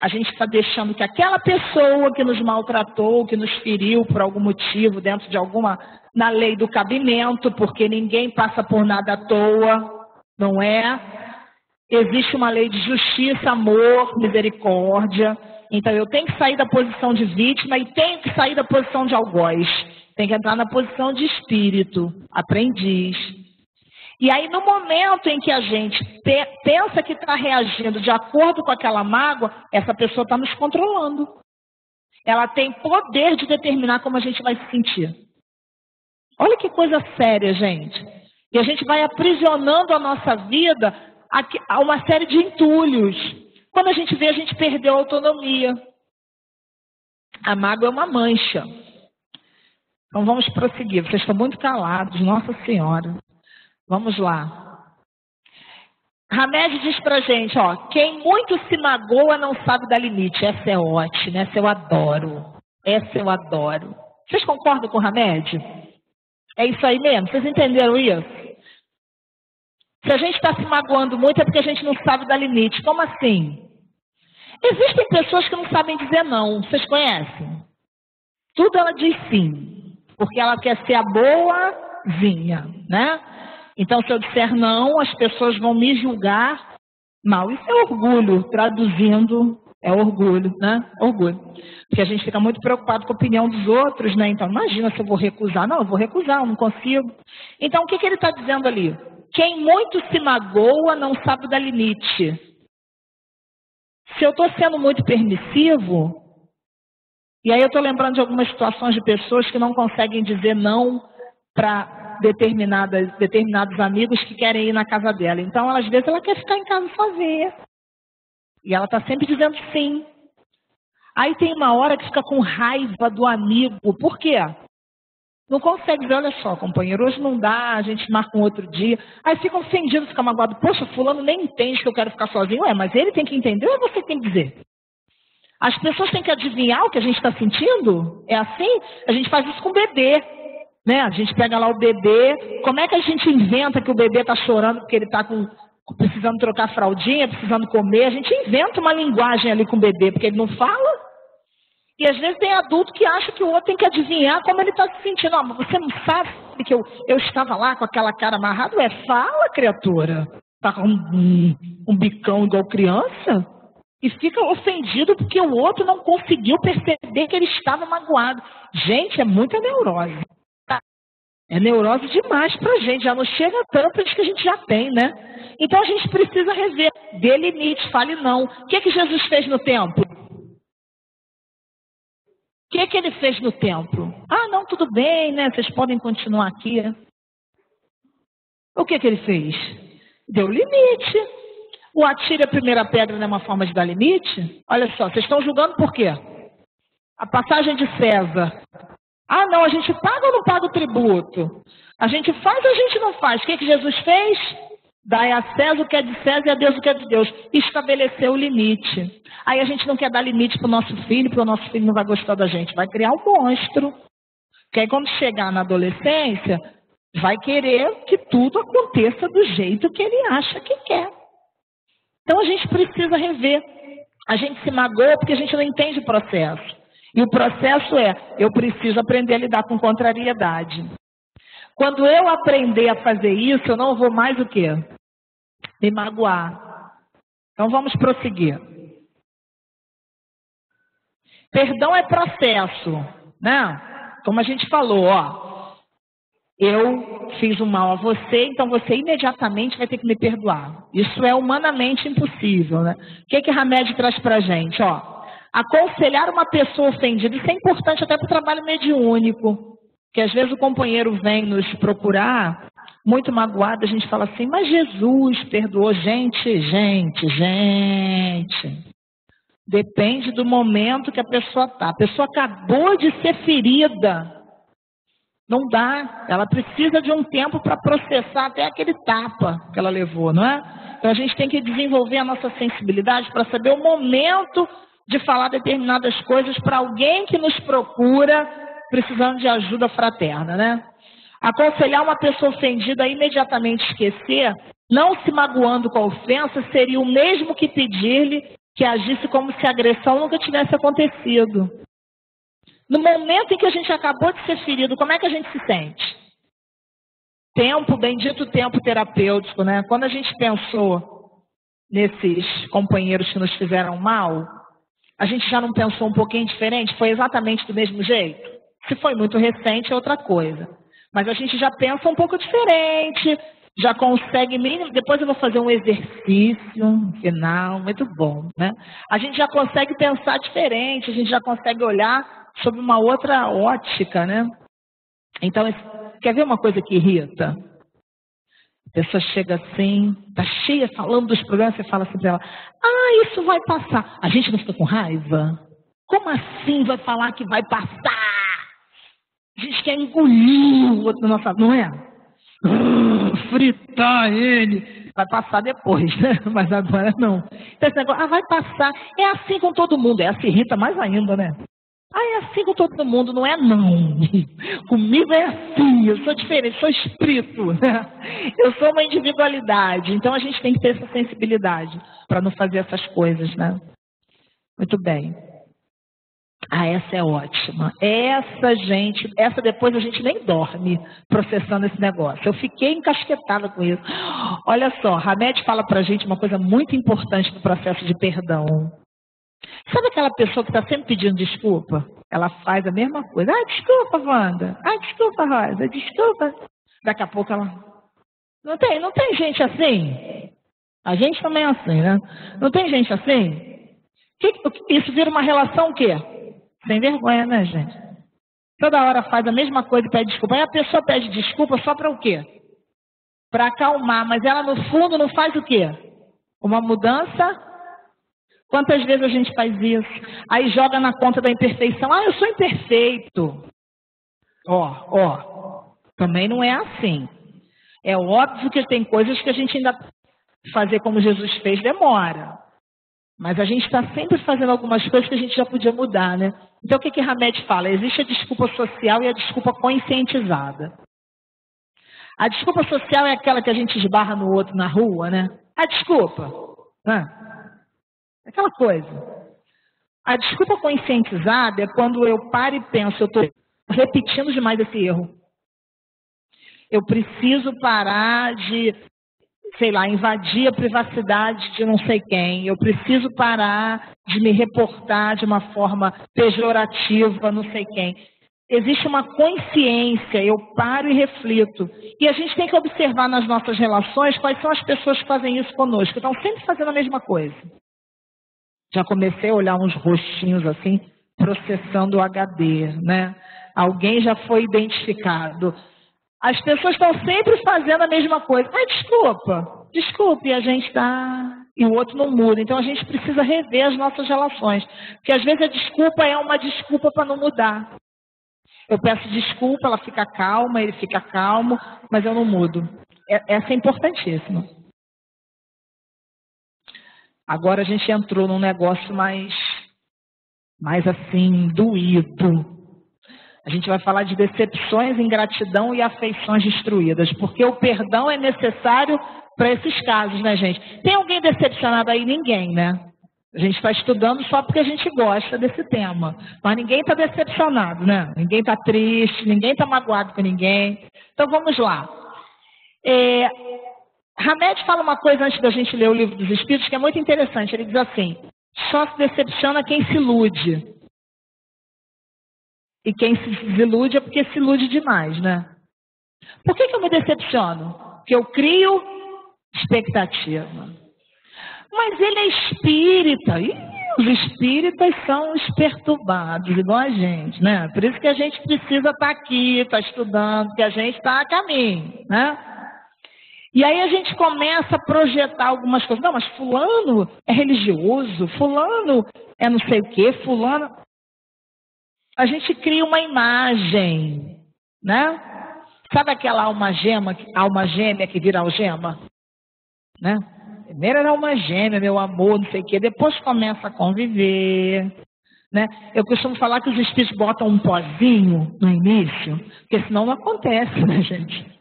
a gente está deixando que aquela pessoa que nos maltratou, que nos feriu por algum motivo, dentro de alguma, na lei do cabimento, porque ninguém passa por nada à toa, não é? Existe uma lei de justiça, amor, misericórdia. Então, eu tenho que sair da posição de vítima e tenho que sair da posição de algoz. Tem que entrar na posição de espírito, aprendiz. E aí, no momento em que a gente pensa que está reagindo de acordo com aquela mágoa, essa pessoa está nos controlando. Ela tem poder de determinar como a gente vai se sentir. Olha que coisa séria, gente. E a gente vai aprisionando a nossa vida a uma série de entulhos. Quando a gente vê, a gente perdeu a autonomia. A mágoa é uma mancha. Então vamos prosseguir. Vocês estão muito calados, Nossa Senhora. Vamos lá. Hamed diz pra gente, ó, quem muito se magoa não sabe dar limite. Essa é ótima, essa eu adoro. Essa eu adoro. Vocês concordam com o Hamed? É isso aí mesmo? Vocês entenderam isso? Se a gente está se magoando muito é porque a gente não sabe dar limite. Como assim? Existem pessoas que não sabem dizer não. Vocês conhecem? Tudo ela diz sim. Porque ela quer ser a boazinha, né? Então, se eu disser não, as pessoas vão me julgar mal. Isso é orgulho, traduzindo, é orgulho, né? Orgulho. Porque a gente fica muito preocupado com a opinião dos outros, né? Então, imagina se eu vou recusar. Não, eu vou recusar, eu não consigo. Então, o que ele está dizendo ali? Quem muito se magoa não sabe dar limite. Se eu estou sendo muito permissivo, e aí eu estou lembrando de algumas situações de pessoas que não conseguem dizer não para determinados amigos que querem ir na casa dela. Então, às vezes, ela quer ficar em casa sozinha. E ela está sempre dizendo sim. Aí tem uma hora que fica com raiva do amigo. Por quê? Não consegue dizer, olha só, companheiro, hoje não dá, a gente marca um outro dia. Aí fica ofendido, fica magoado. Poxa, fulano nem entende que eu quero ficar sozinho. Mas ele tem que entender ou é você que tem que dizer? As pessoas têm que adivinhar o que a gente está sentindo? É assim? A gente faz isso com o bebê. Né? A gente pega lá o bebê, como é que a gente inventa que o bebê está chorando porque ele está precisando trocar fraldinha, precisando comer? A gente inventa uma linguagem ali com o bebê, porque ele não fala. E às vezes tem adulto que acha que o outro tem que adivinhar como ele está se sentindo. Não, mas você não sabe que eu estava lá com aquela cara amarrada? Fala, criatura. Está com um bicão igual criança? E fica ofendido porque o outro não conseguiu perceber que ele estava magoado. Gente, é muita neurose. É neurose demais pra gente, já não chega tanto que a gente já tem, né? Então a gente precisa rever, dê limite, fale não. O que Jesus fez no templo? O que ele fez no templo? Ah, não, tudo bem, né? Vocês podem continuar aqui. O que ele fez? Deu limite. O atire a primeira pedra não é uma forma de dar limite? Olha só, vocês estão julgando por quê? A passagem de César. Ah, não, a gente paga ou não paga o tributo? A gente faz ou a gente não faz? O que Jesus fez? Dai a César o que é de César e a Deus o que é de Deus. Estabeleceu o limite. Aí a gente não quer dar limite para o nosso filho, porque o nosso filho não vai gostar da gente. Vai criar um monstro. Porque aí quando chegar na adolescência, vai querer que tudo aconteça do jeito que ele acha que quer. Então a gente precisa rever. A gente se magoa porque a gente não entende o processo. E o processo eu preciso aprender a lidar com contrariedade. Quando eu aprender a fazer isso, eu não vou mais o quê? Me magoar. Então vamos prosseguir. Perdão é processo, né? Como a gente falou, ó. Eu fiz um mal a você, então você imediatamente vai ter que me perdoar. Isso é humanamente impossível, né? O que Hamed traz pra gente, ó? Aconselhar uma pessoa ofendida, isso é importante até para o trabalho mediúnico, que às vezes o companheiro vem nos procurar, muito magoado, a gente fala assim, mas Jesus perdoou. Gente. Depende do momento que a pessoa está. A pessoa acabou de ser ferida. Não dá, ela precisa de um tempo para processar até aquele tapa que ela levou, não é? Então a gente tem que desenvolver a nossa sensibilidade para saber o momento de falar determinadas coisas para alguém que nos procura precisando de ajuda fraterna, né? Aconselhar uma pessoa ofendida a imediatamente esquecer, não se magoando com a ofensa, seria o mesmo que pedir-lhe que agisse como se a agressão nunca tivesse acontecido. No momento em que a gente acabou de ser ferido, como é que a gente se sente? Bendito tempo terapêutico, né? Quando a gente pensou nesses companheiros que nos fizeram mal, a gente já não pensou um pouquinho diferente? Foi exatamente do mesmo jeito? Se foi muito recente, é outra coisa. Mas a gente já pensa um pouco diferente, já consegue... Depois eu vou fazer um exercício no final, muito bom, né? A gente já consegue pensar diferente, a gente já consegue olhar sob uma outra ótica, né? Então, quer ver uma coisa que irrita? A pessoa chega assim, tá cheia falando dos problemas, você fala assim para ela, isso vai passar. A gente não fica com raiva? Como assim vai falar que vai passar? A gente quer engolir o outro na nossa... Não é? Fritar ele. Vai passar depois, né? Mas agora não. Então esse negócio, vai passar. É assim com todo mundo. Essa irrita mais ainda, né? É assim com todo mundo, não é não. Comigo é assim, eu sou diferente, sou espírito, né? Eu sou uma individualidade. Então a gente tem que ter essa sensibilidade para não fazer essas coisas, né? Muito bem. Essa é ótima. Essa depois a gente nem dorme processando esse negócio. Eu fiquei encasquetada com isso. Olha só, Hamed fala pra gente uma coisa muito importante no processo de perdão. Sabe aquela pessoa que está sempre pedindo desculpa? Ela faz a mesma coisa. Desculpa, Wanda. Desculpa, Rosa. Desculpa. Daqui a pouco ela... Não tem gente assim? A gente também é assim, né? Não tem gente assim? Isso vira uma relação o quê? Sem vergonha, né, gente? Toda hora faz a mesma coisa e pede desculpa. Aí a pessoa pede desculpa só para o quê? Para acalmar. Mas ela, no fundo, não faz o quê? Uma mudança? Quantas vezes a gente faz isso? Aí joga na conta da imperfeição. Eu sou imperfeito. Também não é assim. É óbvio que tem coisas que a gente ainda fazer como Jesus fez demora. Mas a gente está sempre fazendo algumas coisas que a gente já podia mudar, né? Então o que Hamed fala? Existe a desculpa social e a desculpa conscientizada. A desculpa social é aquela que a gente esbarra no outro na rua, né? Desculpa. Aquela coisa. A desculpa conscientizada é quando eu paro e penso, eu estou repetindo demais esse erro. Eu preciso parar de, invadir a privacidade de não sei quem. Eu preciso parar de me reportar de uma forma pejorativa, não sei quem. Existe uma consciência, eu paro e reflito. E a gente tem que observar nas nossas relações quais são as pessoas que fazem isso conosco. Estão sempre fazendo a mesma coisa. Já comecei a olhar uns rostinhos assim, processando o HD, né? Alguém já foi identificado. As pessoas estão sempre fazendo a mesma coisa. Desculpe, a gente está... E o outro não muda. Então a gente precisa rever as nossas relações. Porque às vezes a desculpa é uma desculpa para não mudar. Eu peço desculpa, ela fica calma, ele fica calmo, mas eu não mudo. Essa é importantíssima. Agora a gente entrou num negócio mais assim, doído. A gente vai falar de decepções, ingratidão e afeições destruídas, porque o perdão é necessário para esses casos, né, gente? Tem alguém decepcionado aí? Ninguém, né? A gente está estudando só porque a gente gosta desse tema, mas ninguém está decepcionado, né? Ninguém está triste, ninguém está magoado com ninguém. Então vamos lá. Hamed fala uma coisa antes da gente ler o Livro dos Espíritos que é muito interessante. Ele diz assim: só se decepciona quem se ilude. E quem se desilude é porque se ilude demais, né? Por que eu me decepciono? Porque eu crio expectativa. Mas ele é espírita. Os espíritas são os perturbados, igual a gente, né? Por isso que a gente precisa estar aqui, estar estudando, que a gente está a caminho, né? E aí a gente começa a projetar algumas coisas. Não, mas fulano é religioso, fulano é não sei o quê, fulano... A gente cria uma imagem, né? Sabe aquela alma gêmea que vira algema? Né? Primeiro era alma gêmea, meu amor, não sei o quê. Depois começa a conviver, né? Eu costumo falar que os espíritos botam um pozinho no início, porque senão não acontece, né, gente?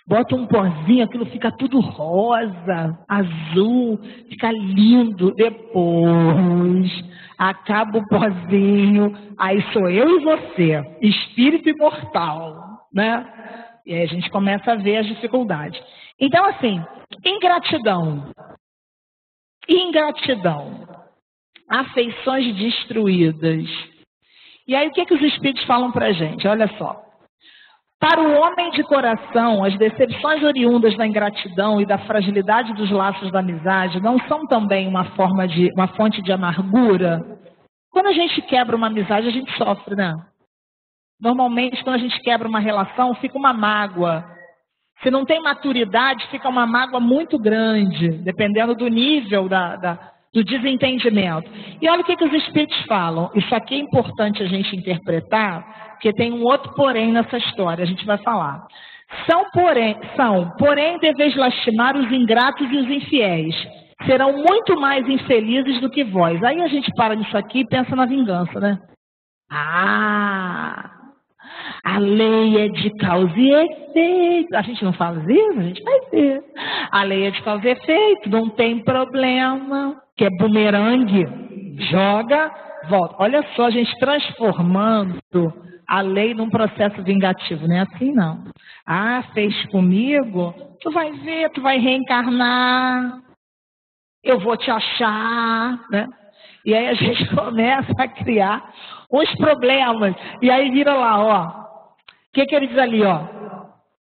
Bota um pozinho, aquilo fica tudo rosa, azul, fica lindo. Depois acaba o pozinho, aí sou eu e você, espírito imortal, né? E aí a gente começa a ver as dificuldades. Então, assim, ingratidão, afeições destruídas. E aí o que os espíritos falam pra gente? Olha só. Para o homem de coração, as decepções oriundas da ingratidão e da fragilidade dos laços da amizade não são também uma fonte de amargura? Quando a gente quebra uma amizade, a gente sofre, né? Normalmente, quando a gente quebra uma relação, fica uma mágoa. Se não tem maturidade, fica uma mágoa muito grande, dependendo do nível do desentendimento. E olha o que os espíritos falam. Isso aqui é importante a gente interpretar, porque tem um outro porém nessa história, a gente vai falar. Porém, deveis lastimar os ingratos e os infiéis. Serão muito mais infelizes do que vós. Aí a gente para nisso aqui e pensa na vingança, né? Ah, a lei é de causa e efeito. A gente não fala isso? A gente vai ver. A lei é de causa e efeito, não tem problema. Que é bumerangue. Joga, volta. Olha só, a gente transformando a lei num processo vingativo. Não é assim, não. Ah, fez comigo? Tu vai ver, tu vai reencarnar. Eu vou te achar, né? E aí a gente começa a criar uns problemas. E aí vira lá, ó. O que ele diz ali, ó?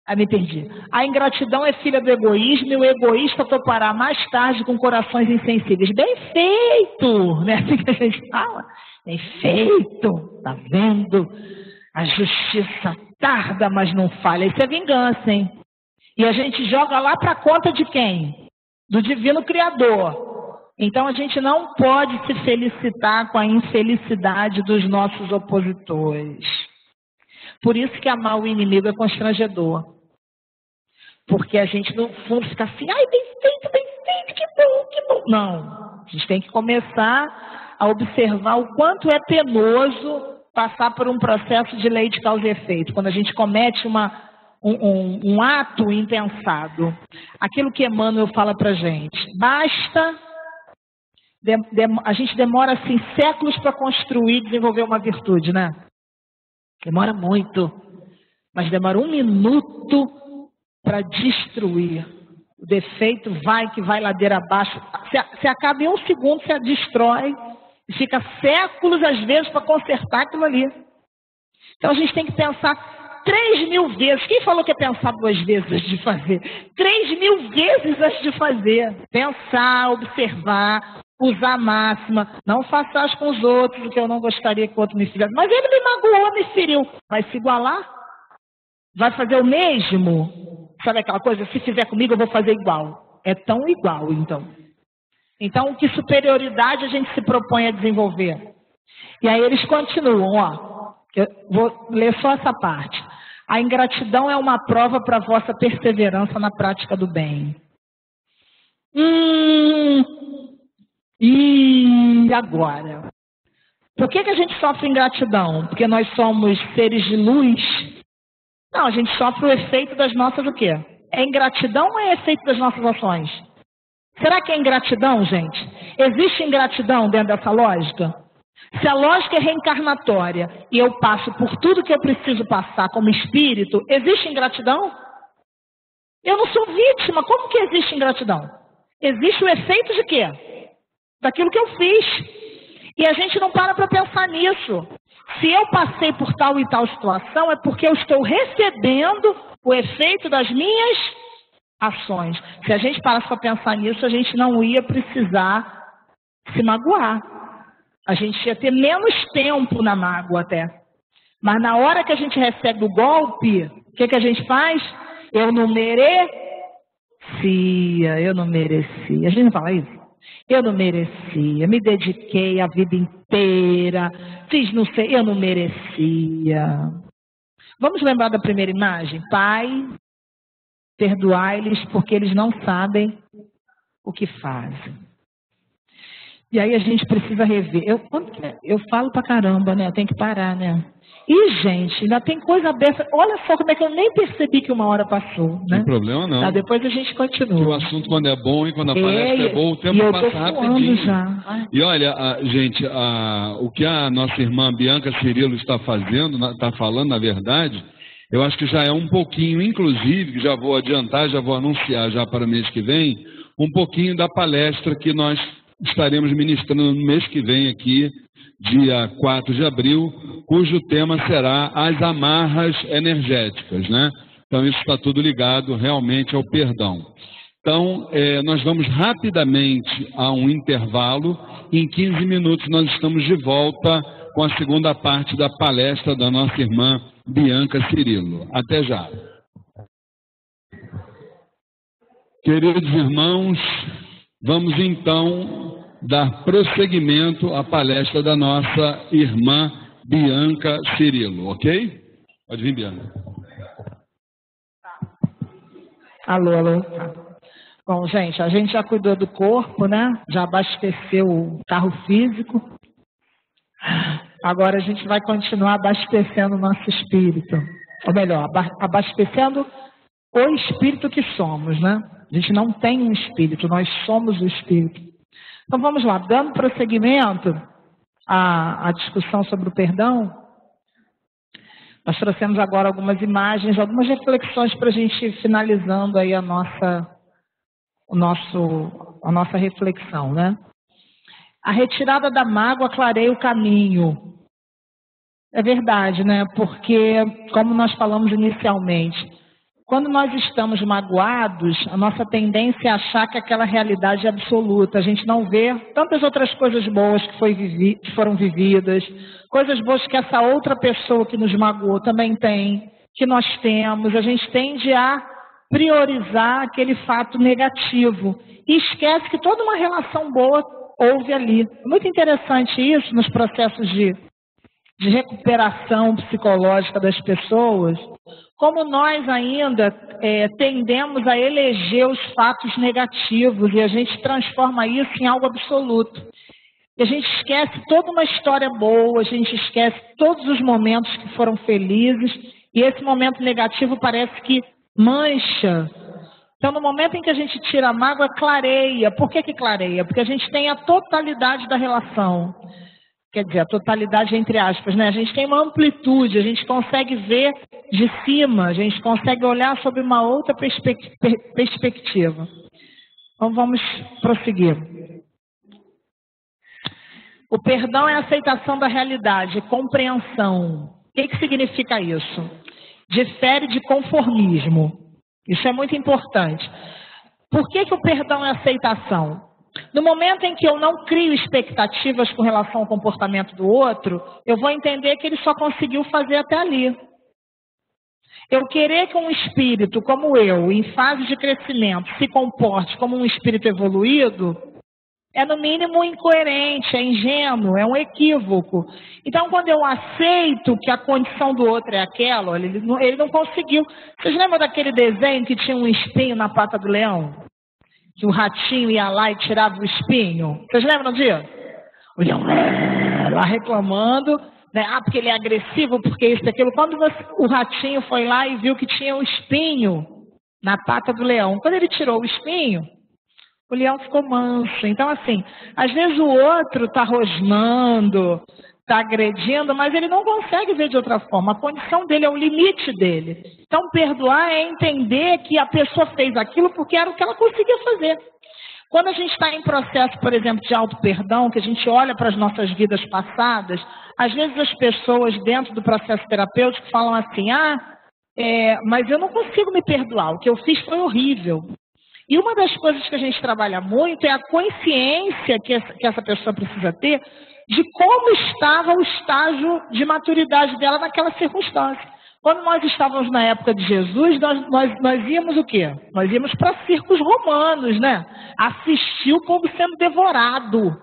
Ah, me perdi. A ingratidão é filha do egoísmo e o egoísta topará mais tarde com corações insensíveis. Bem feito! Né? Assim que a gente fala. Bem feito! Tá vendo? A justiça tarda, mas não falha. Isso é vingança, hein? E a gente joga lá para a conta de quem? Do Divino Criador. Então a gente não pode se felicitar com a infelicidade dos nossos opositores. Por isso que amar o inimigo é constrangedor. Porque a gente no fundo fica assim, ai, bem feito, que bom, que bom. Não, a gente tem que começar a observar o quanto é penoso passar por um processo de lei de causa e efeito. Quando a gente comete um ato impensado. Aquilo que Emmanuel fala pra gente. Basta... a gente demora assim séculos para construir e desenvolver uma virtude, né? Demora muito, mas demora 1 minuto para destruir. O defeito vai ladeira abaixo. Se acaba em 1 segundo, você a destrói e fica séculos às vezes para consertar aquilo ali. Então a gente tem que pensar 3.000 vezes. Quem falou que é pensar 2 vezes antes de fazer? 3.000 vezes antes de fazer. Pensar, observar. Usar a máxima, não faças com os outros o que eu não gostaria que o outro me fizesse. Mas ele me magoou, me feriu. Vai se igualar? Vai fazer o mesmo? Sabe aquela coisa? Se fizer comigo, eu vou fazer igual. É tão igual, então. Então, que superioridade a gente se propõe a desenvolver? E aí eles continuam, ó. Eu vou ler só essa parte. A ingratidão é uma prova para a vossa perseverança na prática do bem. E agora? Por que a gente sofre ingratidão? Porque nós somos seres de luz? Não, a gente sofre o efeito das nossas o quê? É ingratidão ou é efeito das nossas ações? Será que é ingratidão, gente? Existe ingratidão dentro dessa lógica? Se a lógica é reencarnatória e eu passo por tudo que eu preciso passar como espírito, existe ingratidão? Eu não sou vítima, como que existe ingratidão? Existe o efeito de quê? Daquilo que eu fiz. E a gente não para pensar nisso. Se eu passei por tal e tal situação, é porque eu estou recebendo o efeito das minhas ações. Se a gente parasse para pensar nisso, a gente não ia precisar se magoar. A gente ia ter menos tempo na mágoa até. Mas na hora que a gente recebe o golpe, o que a gente faz? Eu não merecia. A gente não fala isso? Eu não merecia, me dediquei a vida inteira, fiz não sei, eu não merecia. Vamos lembrar da primeira imagem? Pai, perdoai-lhes porque eles não sabem o que fazem. E aí a gente precisa rever. Eu falo pra caramba, né? Eu tenho que parar, né? E, gente, ainda tem coisa aberta. Olha só como é que eu nem percebi que 1 hora passou, né? Não tem problema, não. Tá, depois a gente continua. Porque o assunto, quando é bom e quando a palestra é boa, o tempo passa rapidinho. Já. E olha, gente, o que a nossa irmã Bianca Cirilo está fazendo, está falando, na verdade, eu acho que já é um pouquinho, inclusive, que já vou adiantar, já vou anunciar já para o mês que vem, um pouquinho da palestra que nós estaremos ministrando no mês que vem aqui, dia 4 de abril, cujo tema será as amarras energéticas, né? Então isso está tudo ligado realmente ao perdão. Então, nós vamos rapidamente a um intervalo. Em 15 minutos nós estamos de volta com a segunda parte da palestra da nossa irmã Bianca Cirilo. Até já. Queridos irmãos, vamos então dar prosseguimento à palestra da nossa irmã Bianca Cirilo, ok? Pode vir, Bianca. Tá. Alô, alô. Tá. Bom, gente, a gente já cuidou do corpo, né? Já abasteceu o carro físico. Agora a gente vai continuar abastecendo o nosso espírito. Ou melhor, abastecendo o espírito que somos, né? A gente não tem um espírito, nós somos o espírito. Então vamos lá, dando prosseguimento à discussão sobre o perdão, nós trouxemos agora algumas imagens, algumas reflexões para a gente ir finalizando aí a nossa reflexão, né? A retirada da mágoa clareia o caminho. É verdade, né? Porque, como nós falamos inicialmente, quando nós estamos magoados, a nossa tendência é achar que aquela realidade é absoluta. A gente não vê tantas outras coisas boas que foram vividas, coisas boas que essa outra pessoa que nos magoou também tem, que nós temos. A gente tende a priorizar aquele fato negativo e esquece que toda uma relação boa houve ali. Muito interessante isso nos processos de recuperação psicológica das pessoas, como nós ainda tendemos a eleger os fatos negativos e a gente transforma isso em algo absoluto. E a gente esquece toda uma história boa, a gente esquece todos os momentos que foram felizes e esse momento negativo parece que mancha. Então, no momento em que a gente tira a mágoa, clareia. Por que clareia? Porque a gente tem a totalidade da relação. Quer dizer, a totalidade entre aspas, né? A gente tem uma amplitude, a gente consegue ver de cima, a gente consegue olhar sobre uma outra perspectiva. Então, vamos prosseguir. O perdão é a aceitação da realidade, compreensão. O que significa isso? Difere de conformismo. Isso é muito importante. Por que o perdão é aceitação? No momento em que eu não crio expectativas com relação ao comportamento do outro, eu vou entender que ele só conseguiu fazer até ali. Eu querer que um espírito como eu, em fase de crescimento, se comporte como um espírito evoluído, é no mínimo incoerente, é ingênuo, é um equívoco. Então, quando eu aceito que a condição do outro é aquela, olha, ele não conseguiu. Vocês lembram daquele desenho que tinha um espinho na pata do leão? Que o ratinho ia lá e tirava o espinho? Vocês lembram disso? O leão lá reclamando, né? Ah, porque ele é agressivo, porque isso e aquilo. Quando o ratinho foi lá e viu que tinha um espinho na pata do leão, quando ele tirou o espinho, o leão ficou manso. Então, assim, às vezes o outro está rosnando, está agredindo, mas ele não consegue ver de outra forma. A condição dele é o limite dele. Então, perdoar é entender que a pessoa fez aquilo porque era o que ela conseguia fazer. Quando a gente está em processo, por exemplo, de auto-perdão, que a gente olha para as nossas vidas passadas, às vezes as pessoas dentro do processo terapêutico falam assim, mas eu não consigo me perdoar, o que eu fiz foi horrível. E uma das coisas que a gente trabalha muito é a consciência que essa pessoa precisa ter de como estava o estágio de maturidade dela naquela circunstância. Quando nós estávamos na época de Jesus, nós íamos o quê? Nós íamos para circos romanos, né? Assistir o povo sendo devorado.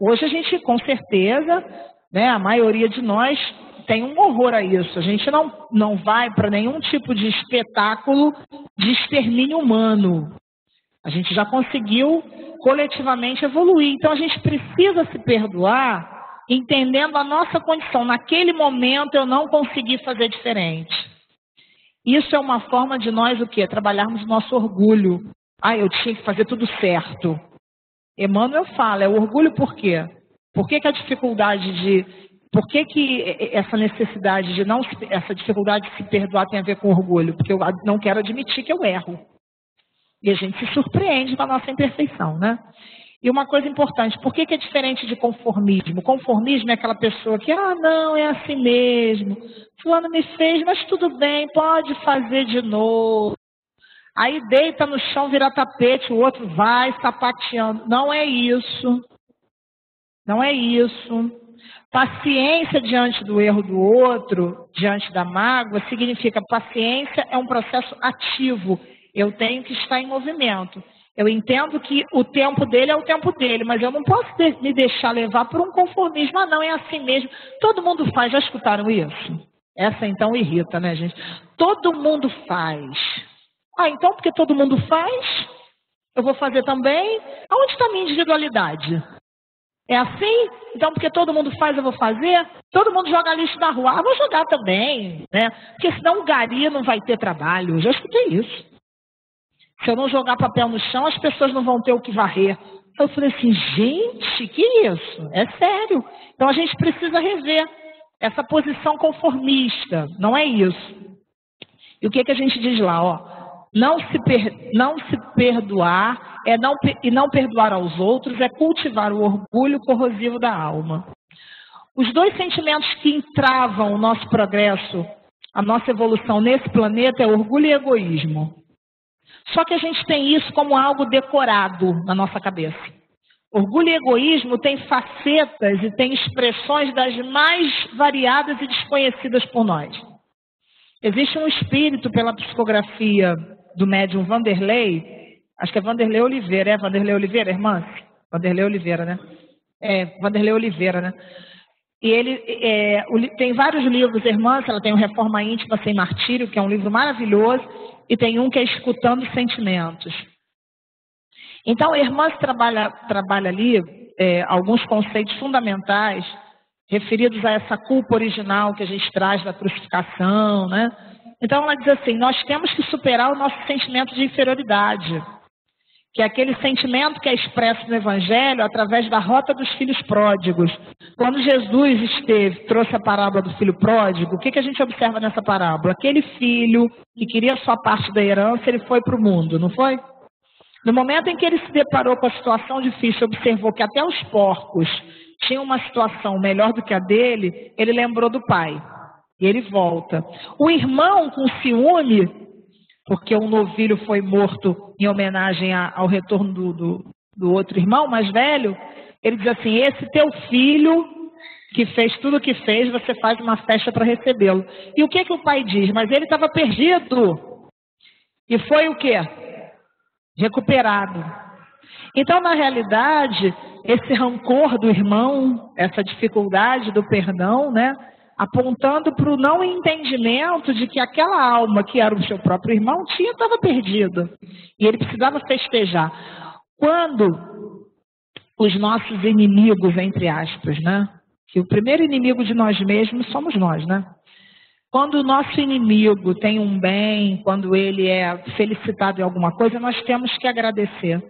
Hoje a gente, com certeza, né, a maioria de nós tem um horror a isso. A gente não vai para nenhum tipo de espetáculo de extermínio humano. A gente já conseguiu coletivamente evoluir. Então a gente precisa se perdoar entendendo a nossa condição. Naquele momento eu não consegui fazer diferente. Isso é uma forma de nós o quê? Trabalharmos o nosso orgulho. Eu tinha que fazer tudo certo. Emmanuel fala, é o orgulho por quê? Por que a dificuldade de... Por que essa necessidade de não... Essa dificuldade de se perdoar tem a ver com orgulho? Porque eu não quero admitir que eu erro. E a gente se surpreende com a nossa imperfeição, né? E uma coisa importante, por que é diferente de conformismo? Conformismo é aquela pessoa que, não, é assim mesmo. Fulano me fez, mas tudo bem, pode fazer de novo. Aí deita no chão, vira tapete, o outro vai sapateando. Não é isso. Não é isso. Paciência diante do erro do outro, diante da mágoa, significa paciência é um processo ativo. Eu tenho que estar em movimento. Eu entendo que o tempo dele é o tempo dele, mas eu não posso me deixar levar por um conformismo. Não, é assim mesmo. Todo mundo faz. Já escutaram isso? Essa então irrita, né, gente? Todo mundo faz. Ah, então porque todo mundo faz, eu vou fazer também. Aonde está a minha individualidade? É assim? Então porque todo mundo faz, eu vou fazer? Todo mundo joga lixo na rua, eu vou jogar também, né? Porque senão o gari não vai ter trabalho. Eu já escutei isso. Se eu não jogar papel no chão, as pessoas não vão ter o que varrer. Eu falei assim, gente, que isso? É sério. Então a gente precisa rever essa posição conformista. Não é isso. E o que a gente diz lá? Ó, não se perdoar e não perdoar aos outros é cultivar o orgulho corrosivo da alma. Os dois sentimentos que entravam o nosso progresso, a nossa evolução nesse planeta é orgulho e egoísmo. Só que a gente tem isso como algo decorado na nossa cabeça. Orgulho e egoísmo têm facetas e têm expressões das mais variadas e desconhecidas por nós. Existe um espírito pela psicografia do médium Vanderlei, acho que é Vanderlei Oliveira, Vanderlei Oliveira, irmã? Vanderlei Oliveira, né? Vanderlei Oliveira, né? E ele tem vários livros, irmãs, ela tem o Reforma Íntima Sem Martírio, que é um livro maravilhoso, e tem um que é Escutando Sentimentos. Então, a irmã trabalha ali alguns conceitos fundamentais referidos a essa culpa original que a gente traz da crucificação, né? Então, ela diz assim, nós temos que superar o nosso sentimento de inferioridade, que é aquele sentimento que é expresso no Evangelho através da rota dos filhos pródigos. Quando Jesus trouxe a parábola do filho pródigo, o que a gente observa nessa parábola? Aquele filho que queria a sua parte da herança, ele foi para o mundo, não foi? No momento em que ele se deparou com a situação difícil, observou que até os porcos tinham uma situação melhor do que a dele, ele lembrou do pai. E ele volta. O irmão, com ciúme, porque um novilho foi morto em homenagem ao retorno do outro irmão mais velho, ele diz assim, esse teu filho que fez tudo o que fez, você faz uma festa para recebê-lo. E o que o pai diz? Mas ele estava perdido. E foi o quê? Recuperado. Então, na realidade, esse rancor do irmão, essa dificuldade do perdão, né, apontando para o não entendimento de que aquela alma que era o seu próprio irmão estava perdida. E ele precisava festejar. Quando os nossos inimigos, entre aspas, né, que o primeiro inimigo de nós mesmos somos nós, né? Quando o nosso inimigo tem um bem, quando ele é felicitado em alguma coisa, nós temos que agradecer.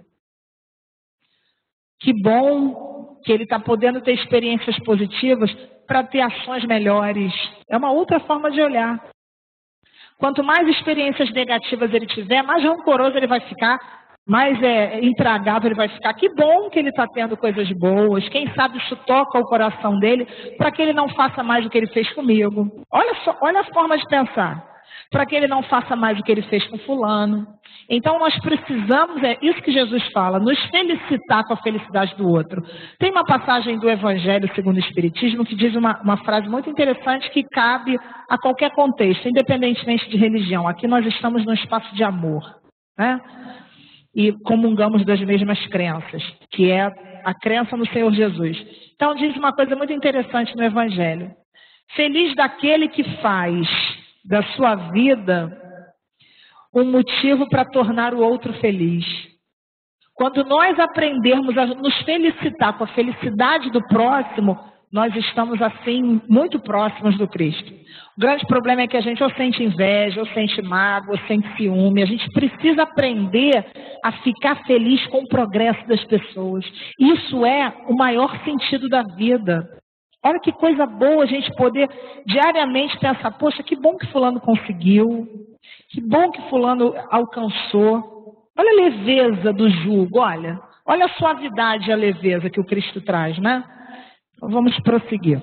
Que bom que ele está podendo ter experiências positivas para ter ações melhores. É uma outra forma de olhar. Quanto mais experiências negativas ele tiver, mais rancoroso ele vai ficar, mais intragável ele vai ficar. Que bom que ele está tendo coisas boas. Quem sabe isso toca o coração dele para que ele não faça mais o que ele fez comigo. Olha a forma de pensar. Para que ele não faça mais o que ele fez com fulano. Então nós precisamos, é isso que Jesus fala, nos felicitar com a felicidade do outro. Tem uma passagem do Evangelho segundo o Espiritismo que diz uma frase muito interessante que cabe a qualquer contexto, independentemente de religião. Aqui nós estamos num espaço de amor, né? E comungamos das mesmas crenças, que é a crença no Senhor Jesus. Então diz uma coisa muito interessante no Evangelho. Feliz daquele que faz da sua vida um motivo para tornar o outro feliz. Quando nós aprendermos a nos felicitar com a felicidade do próximo, nós estamos assim muito próximos do Cristo. O grande problema é que a gente ou sente inveja, ou sente mágoa, ou sente ciúme. A gente precisa aprender a ficar feliz com o progresso das pessoas. Isso é o maior sentido da vida. Olha que coisa boa a gente poder diariamente pensar, poxa, que bom que fulano conseguiu, que bom que fulano alcançou. Olha a leveza do jugo, olha a suavidade e a leveza que o Cristo traz, né? Então vamos prosseguir.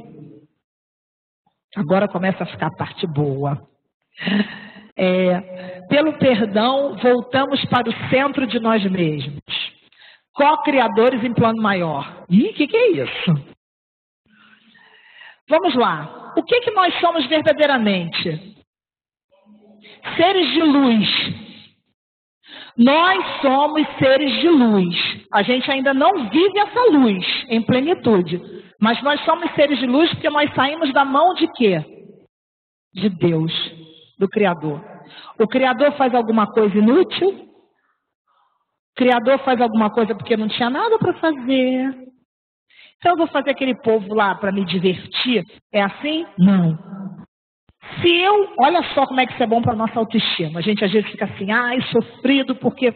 Agora começa a ficar a parte boa. Pelo perdão, voltamos para o centro de nós mesmos. Co-criadores em plano maior. Ih, o que é isso? Vamos lá. O que nós somos verdadeiramente? Seres de luz. Nós somos seres de luz. A gente ainda não vive essa luz em plenitude. Mas nós somos seres de luz porque nós saímos da mão de quê? De Deus, do Criador. O Criador faz alguma coisa inútil? O Criador faz alguma coisa porque não tinha nada para fazer? Então eu vou fazer aquele povo lá para me divertir? É assim? Não. Olha só como é que isso é bom para a nossa autoestima. A gente às vezes fica assim, sofrido porque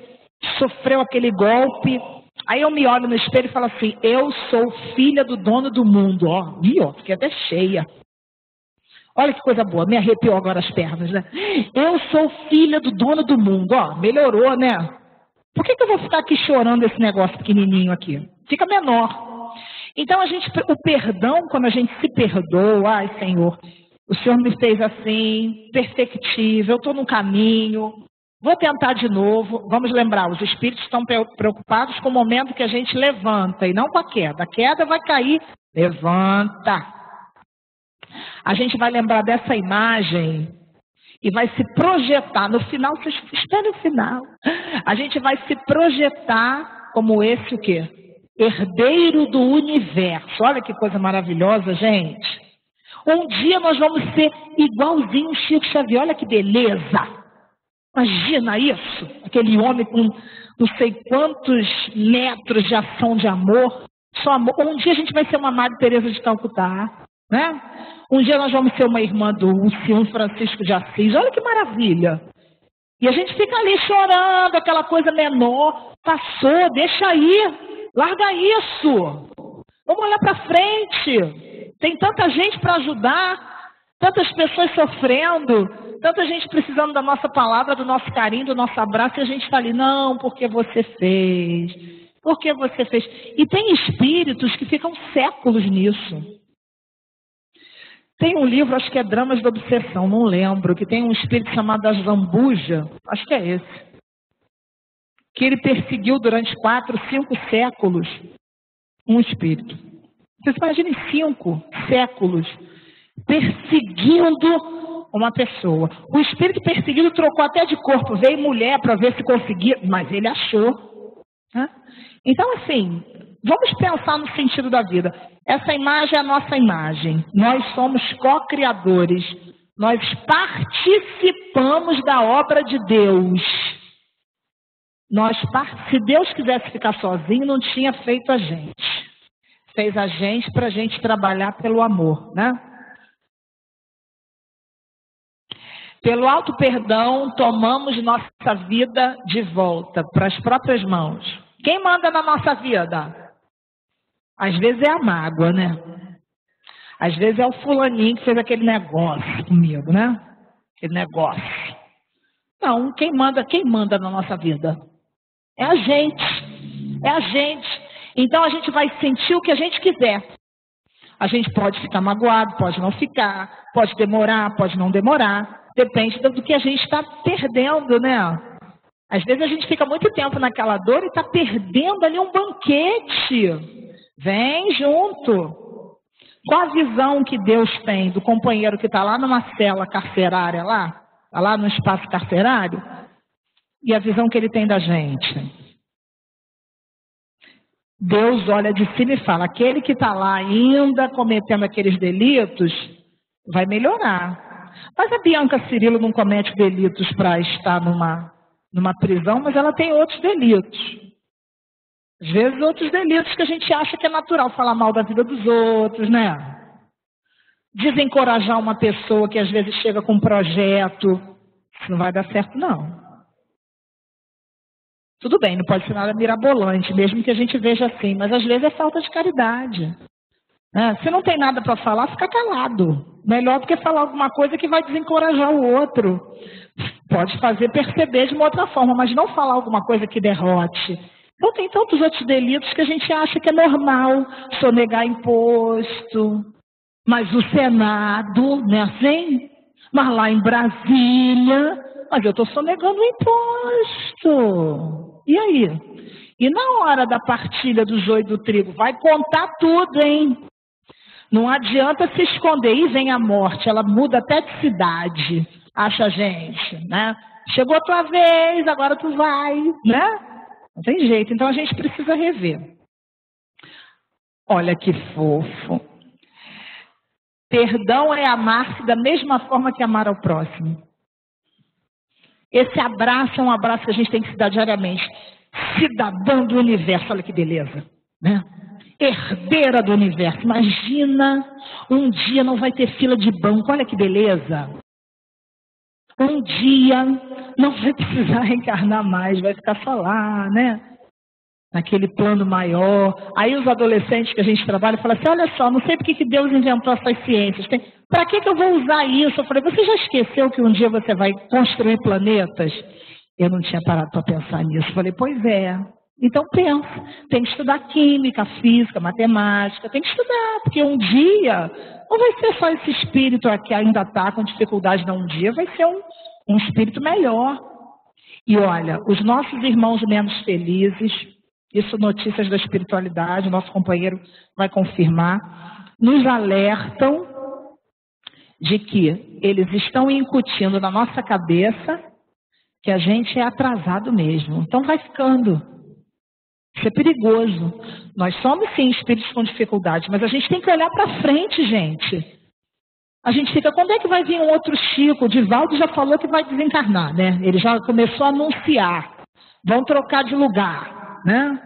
sofreu aquele golpe. Aí eu me olho no espelho e falo assim, eu sou filha do dono do mundo. Fiquei até cheia. Olha que coisa boa, me arrepiou agora as pernas, né? Eu sou filha do dono do mundo. Melhorou, né? Por que eu vou ficar aqui chorando esse negócio pequenininho aqui? Fica menor. Então o perdão, quando a gente se perdoa, Senhor, o Senhor me fez assim, perfectível, eu estou no caminho, vou tentar de novo. Vamos lembrar, os espíritos estão preocupados com o momento que a gente levanta e não com a queda. A queda vai cair, levanta. A gente vai lembrar dessa imagem e vai se projetar. No final, vocês esperem o final. A gente vai se projetar como esse o quê? Herdeiro do universo. Olha que coisa maravilhosa, gente. Um dia nós vamos ser igualzinho o Chico Xavier. Olha que beleza. Imagina isso. Aquele homem com não sei quantos metros de ação de amor. Só amor. Um dia a gente vai ser uma Madre Teresa de Calcutá, né? Um dia nós vamos ser uma irmã Dulce, um Francisco de Assis. Olha que maravilha. E a gente fica ali chorando, aquela coisa menor. Passou, deixa aí. Larga isso. Vamos olhar para frente. Tem tanta gente para ajudar, tantas pessoas sofrendo, tanta gente precisando da nossa palavra, do nosso carinho, do nosso abraço, e a gente está ali, não, porque você fez, porque você fez. E tem espíritos que ficam séculos nisso. Tem um livro, acho que é Dramas da Obsessão, não lembro, que tem um espírito chamado Zambuja, acho que é esse, que ele perseguiu durante 4, 5 séculos um espírito. Vocês imaginem 5 séculos perseguindo uma pessoa. O espírito perseguido trocou até de corpo, veio mulher para ver se conseguia, mas ele achou. Né? Então, assim, vamos pensar no sentido da vida. Essa imagem é a nossa imagem. Nós somos co-criadores. Nós participamos da obra de Deus. Se Deus quisesse ficar sozinho, não tinha feito a gente. Fez a gente para a gente trabalhar pelo amor, né? Pelo alto perdão, tomamos nossa vida de volta para as próprias mãos. Quem manda na nossa vida? Às vezes é a mágoa, né? Às vezes é o fulaninho que fez aquele negócio comigo, né? Aquele negócio. Não, quem manda na nossa vida? É a gente. É a gente. Então a gente vai sentir o que a gente quiser. A gente pode ficar magoado, pode não ficar, pode demorar, pode não demorar. Depende do que a gente está perdendo, né? Às vezes a gente fica muito tempo naquela dor e está perdendo ali um banquete. Vem junto. Qual a visão que Deus tem do companheiro que está lá numa cela carcerária lá? Está lá no espaço carcerário? E a visão que ele tem da gente? Deus olha de cima e fala, aquele que está lá ainda cometendo aqueles delitos, vai melhorar. Mas a Bianca Cirilo não comete delitos para estar numa prisão, mas ela tem outros delitos. Às vezes outros delitos que a gente acha que é natural, falar mal da vida dos outros, né? Desencorajar uma pessoa que às vezes chega com um projeto, isso não vai dar certo não. Tudo bem, não pode ser nada mirabolante, mesmo que a gente veja assim, mas às vezes é falta de caridade. Se não tem nada para falar, fica calado. Melhor do que falar alguma coisa que vai desencorajar o outro. Pode fazer perceber de uma outra forma, mas não falar alguma coisa que derrote. Então tem tantos outros delitos que a gente acha que é normal, sonegar imposto. Mas o Senado, não é assim? Mas lá em Brasília, mas eu estou sonegando o imposto. E aí? E na hora da partilha do joio e do trigo? Vai contar tudo, hein? Não adianta se esconder. E vem a morte, ela muda até de cidade. Acha a gente, né? Chegou a tua vez, agora tu vai, né? Não tem jeito. Então a gente precisa rever. Olha que fofo. Perdão é amar-se da mesma forma que amar ao próximo. Esse abraço é um abraço que a gente tem que se dar diariamente. Cidadã do universo, olha que beleza, né? Herdeira do universo. Imagina, um dia não vai ter fila de banco, olha que beleza. Um dia não vai precisar reencarnar mais, vai ficar só lá, né? Naquele plano maior. Aí os adolescentes que a gente trabalha falam assim, olha só, não sei por que Deus inventou essas ciências. Para que eu vou usar isso? Eu falei, você já esqueceu que um dia você vai construir planetas? Eu não tinha parado para pensar nisso. Eu falei, pois é. Então pensa, tem que estudar química, física, matemática, tem que estudar, porque um dia não vai ser só esse espírito que ainda está com dificuldade, não, um dia vai ser um espírito melhor. E olha, os nossos irmãos menos felizes, isso notícias da espiritualidade, nosso companheiro vai confirmar, nos alertam de que eles estão incutindo na nossa cabeça que a gente é atrasado mesmo. Então vai ficando. Isso é perigoso. Nós somos, sim, espíritos com dificuldade, mas a gente tem que olhar para frente, gente. A gente fica, quando é que vai vir um outro Chico? O Divaldo já falou que vai desencarnar, né? Ele já começou a anunciar. Vão trocar de lugar, né?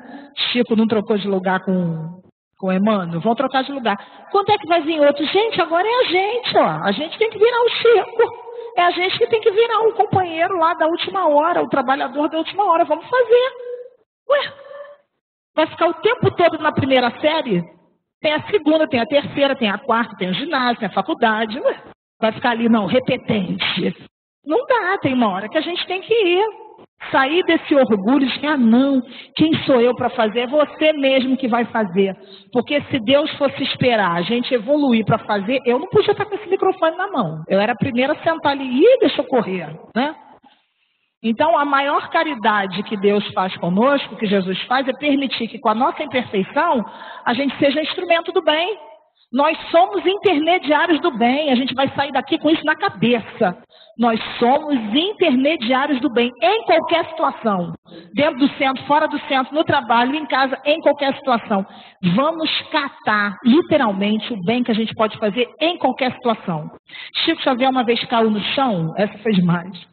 Chico não trocou de lugar com o Emmanuel. Vão trocar de lugar. Quando é que vai vir outro? Gente, agora é a gente, ó. A gente tem que virar o Chico. É a gente que tem que virar o companheiro lá da última hora, o trabalhador da última hora. Vamos fazer. Ué, vai ficar o tempo todo na primeira série? Tem a segunda, tem a terceira, tem a quarta, tem o ginásio, tem a faculdade. Ué, vai ficar ali, não, repetente. Não dá, tem uma hora que a gente tem que ir. Sair desse orgulho de que, não, quem sou eu para fazer? É você mesmo que vai fazer. Porque se Deus fosse esperar a gente evoluir para fazer, eu não podia estar com esse microfone na mão. Eu era a primeira a sentar ali e deixa eu correr, né? Então, a maior caridade que Deus faz conosco, que Jesus faz, é permitir que com a nossa imperfeição, a gente seja instrumento do bem. Nós somos intermediários do bem, a gente vai sair daqui com isso na cabeça. Nós somos intermediários do bem, em qualquer situação. Dentro do centro, fora do centro, no trabalho, em casa, em qualquer situação. Vamos catar, literalmente, o bem que a gente pode fazer em qualquer situação. Chico Xavier uma vez caiu no chão, essa foi demais.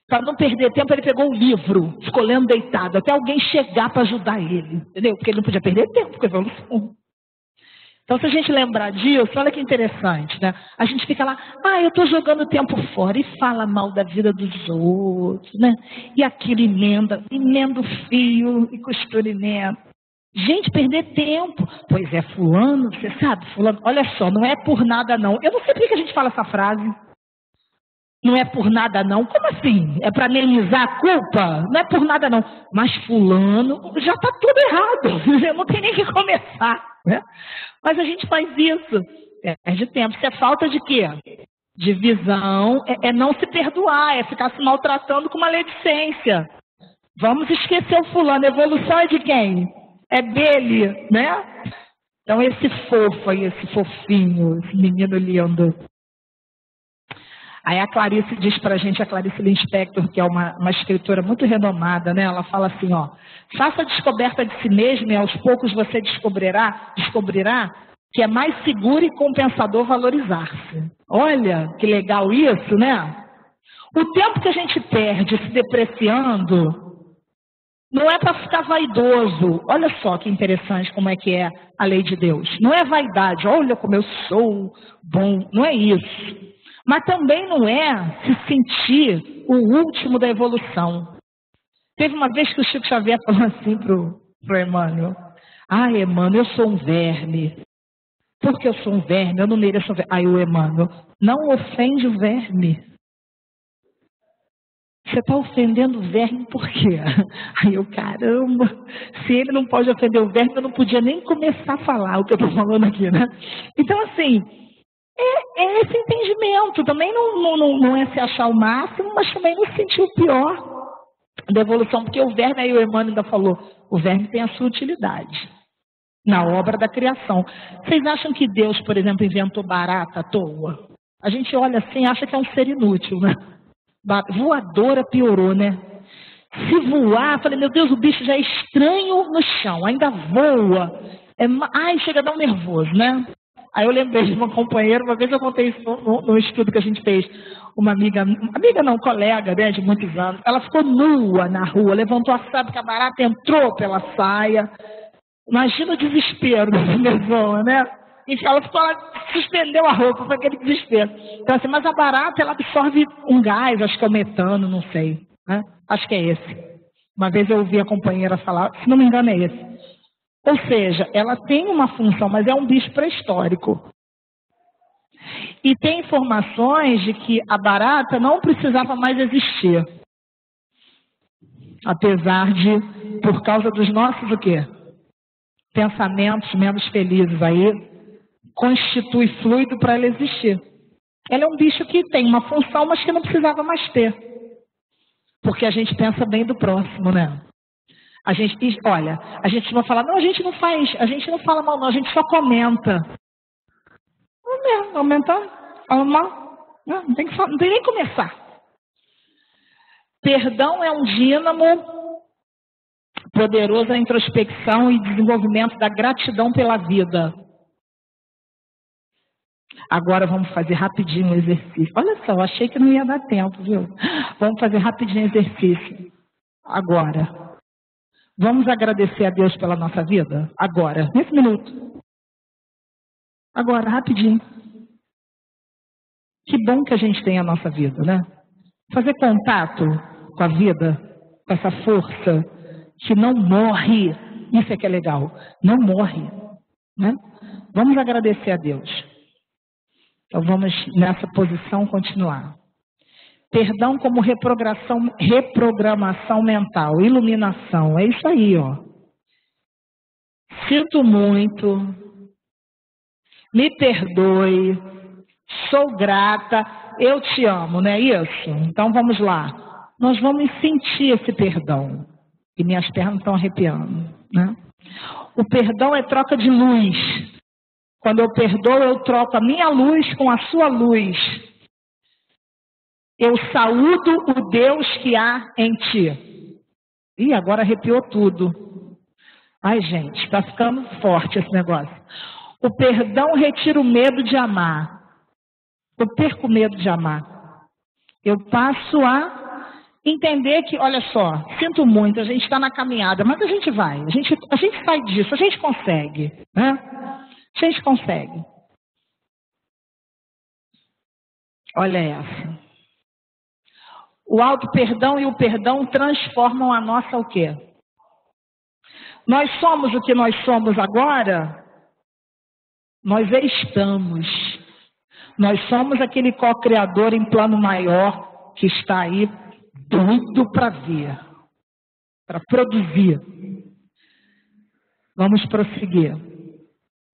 Para não perder tempo, ele pegou o livro, ficou lendo deitado, até alguém chegar para ajudar ele, entendeu? Porque ele não podia perder tempo, porque evolução. Então, se a gente lembrar disso, olha que interessante, né? A gente fica lá, eu estou jogando tempo fora, e fala mal da vida dos outros, né? E aquilo emenda o fio e costura emenda. Gente, perder tempo. Pois é, fulano, você sabe, fulano, olha só, não é por nada não. Eu não sei por que a gente fala essa frase. Não é por nada não. Como assim? É para amenizar a culpa? Não é por nada não. Mas fulano já está tudo errado. Não tem nem que começar, né? Mas a gente faz isso. Perde tempo. Isso é falta de quê? De visão. É não se perdoar. É ficar se maltratando com maledicência. Vamos esquecer o fulano. A evolução é de quem? É dele, né? Então esse fofo aí, esse fofinho, esse menino lindo. Aí a Clarice diz pra gente, a Clarice Lispector, que é uma escritora muito renomada, né? Ela fala assim, ó, faça a descoberta de si mesmo e aos poucos você descobrirá que é mais seguro e compensador valorizar-se. Olha, que legal isso, né? O tempo que a gente perde se depreciando não é para ficar vaidoso. Olha só que interessante como é que é a lei de Deus. Não é vaidade, olha como eu sou bom, não é isso. Mas também não é se sentir o último da evolução. Teve uma vez que o Chico Xavier falou assim pro Emmanuel. Emmanuel, eu sou um verme. Porque eu sou um verme, eu não mereço um verme. Aí o Emmanuel, não ofende o verme. Você está ofendendo o verme por quê? Aí eu, caramba, se ele não pode ofender o verme, eu não podia nem começar a falar o que eu estou falando aqui, né? Então, assim, é esse entendimento. Também não é se achar o máximo, mas também não sentir o pior da evolução. Porque o verme, aí o Emmanuel ainda falou, o verme tem a sua utilidade na obra da criação. Vocês acham que Deus, por exemplo, inventou barata à toa? A gente olha assim e acha que é um ser inútil, né? Voadora piorou, né? Se voar, falei, meu Deus, o bicho já é estranho no chão, ainda voa. Chega a dar um nervoso, né? Aí eu lembrei de uma companheira, uma vez eu contei isso num estudo que a gente fez. Uma amiga não, colega, né, de muitos anos, ela ficou nua na rua, levantou a saia, porque a barata entrou pela saia. Imagina o desespero dessa pessoa, né? Enfim, ela suspendeu a roupa, foi aquele desespero. Então assim, mas a barata, ela absorve um gás, acho que é o metano, não sei, né? Acho que é esse. Uma vez eu ouvi a companheira falar, se não me engano é esse. Ou seja, ela tem uma função, mas é um bicho pré-histórico. E tem informações de que a barata não precisava mais existir. Apesar de, por causa dos nossos, o quê? Pensamentos menos felizes aí, constitui fluido para ela existir. Ela é um bicho que tem uma função, mas que não precisava mais ter. Porque a gente pensa bem do próximo, né? A gente não fala, não, a gente não fala mal, não, a gente só comenta. Aumentar, fala mal, não tem nem que começar. Perdão é um dínamo poderoso na introspecção e desenvolvimento da gratidão pela vida. Agora vamos fazer rapidinho um exercício. Olha só, eu achei que não ia dar tempo, viu? Vamos fazer rapidinho um exercício. Agora. Vamos agradecer a Deus pela nossa vida? Agora, nesse minuto. Agora, rapidinho. Que bom que a gente tem a nossa vida, né? Fazer contato com a vida, com essa força que não morre. Isso é que é legal. Não morre, né? Vamos agradecer a Deus. Então vamos nessa posição continuar. Perdão como reprogramação mental, iluminação. É isso aí, ó. Sinto muito, me perdoe, sou grata, eu te amo, não é isso? Então vamos lá. Nós vamos sentir esse perdão. E minhas pernas estão arrepiando, né? O perdão é troca de luz. Quando eu perdoo, eu troco a minha luz com a sua luz. Eu saúdo o Deus que há em ti. Ih, agora arrepiou tudo. Ai, gente, está ficando forte esse negócio. O perdão retira o medo de amar. Eu perco o medo de amar. Eu passo a entender que, olha só, sinto muito, a gente está na caminhada, mas a gente vai. A gente sai disso, a gente consegue, né? A gente consegue. Olha essa. O auto-perdão e o perdão transformam a nossa o quê? Nós somos o que nós somos agora? Nós estamos. Nós somos aquele co-criador em plano maior que está aí doido para ver, para produzir. Vamos prosseguir.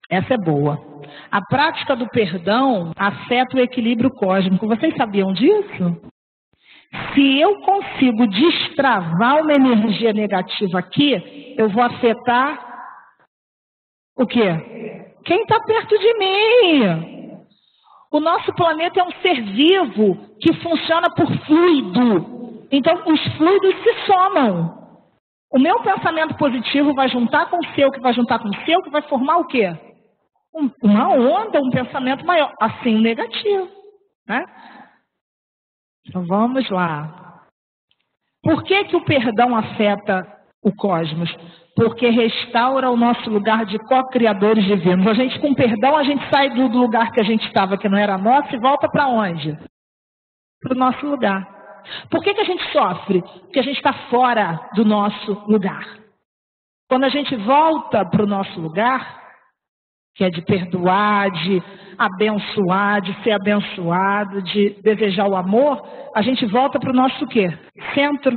Essa é boa. A prática do perdão afeta o equilíbrio cósmico. Vocês sabiam disso? Se eu consigo destravar uma energia negativa aqui, eu vou afetar o quê? Quem está perto de mim. O nosso planeta é um ser vivo que funciona por fluido. Então, os fluidos se somam. O meu pensamento positivo vai juntar com o seu, que vai juntar com o seu, que vai formar o quê? Uma onda, um pensamento maior. Assim, negativo, né? Então vamos lá. Por que o perdão afeta o cosmos? Porque restaura o nosso lugar de co-criadores divinos. A gente, com perdão, a gente sai do lugar que a gente estava, que não era nosso, e volta para onde? Para o nosso lugar. Por que a gente sofre? Porque a gente está fora do nosso lugar. Quando a gente volta para o nosso lugar, que é de perdoar, de abençoar, de ser abençoado, de desejar o amor, a gente volta para o nosso quê? Centro.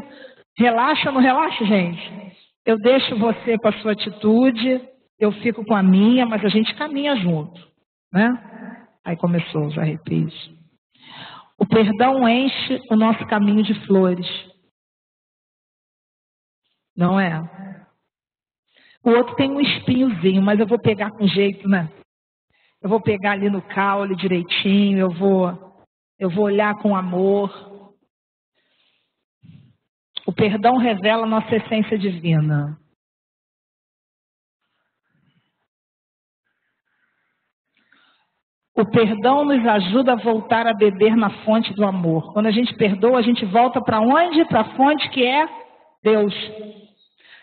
Relaxa ou não relaxa, gente? Eu deixo você com a sua atitude, eu fico com a minha, mas a gente caminha junto, né? Aí começou os arrepios. O perdão enche o nosso caminho de flores. Não é? O outro tem um espinhozinho, mas eu vou pegar com jeito, né? Eu vou pegar ali no caule direitinho, eu vou olhar com amor. O perdão revela a nossa essência divina. O perdão nos ajuda a voltar a beber na fonte do amor. Quando a gente perdoa, a gente volta para onde? Para a fonte que é Deus.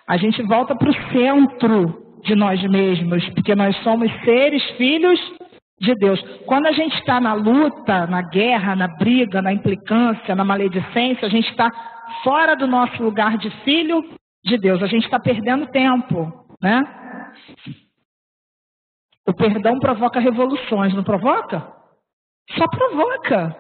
A gente volta para o centro de nós mesmos, porque nós somos seres, filhos de Deus. Quando a gente está na luta, na guerra, na briga, na implicância, na maledicência, a gente está fora do nosso lugar de filho de Deus. A gente está perdendo tempo, né? O perdão provoca revoluções, não provoca? Só provoca.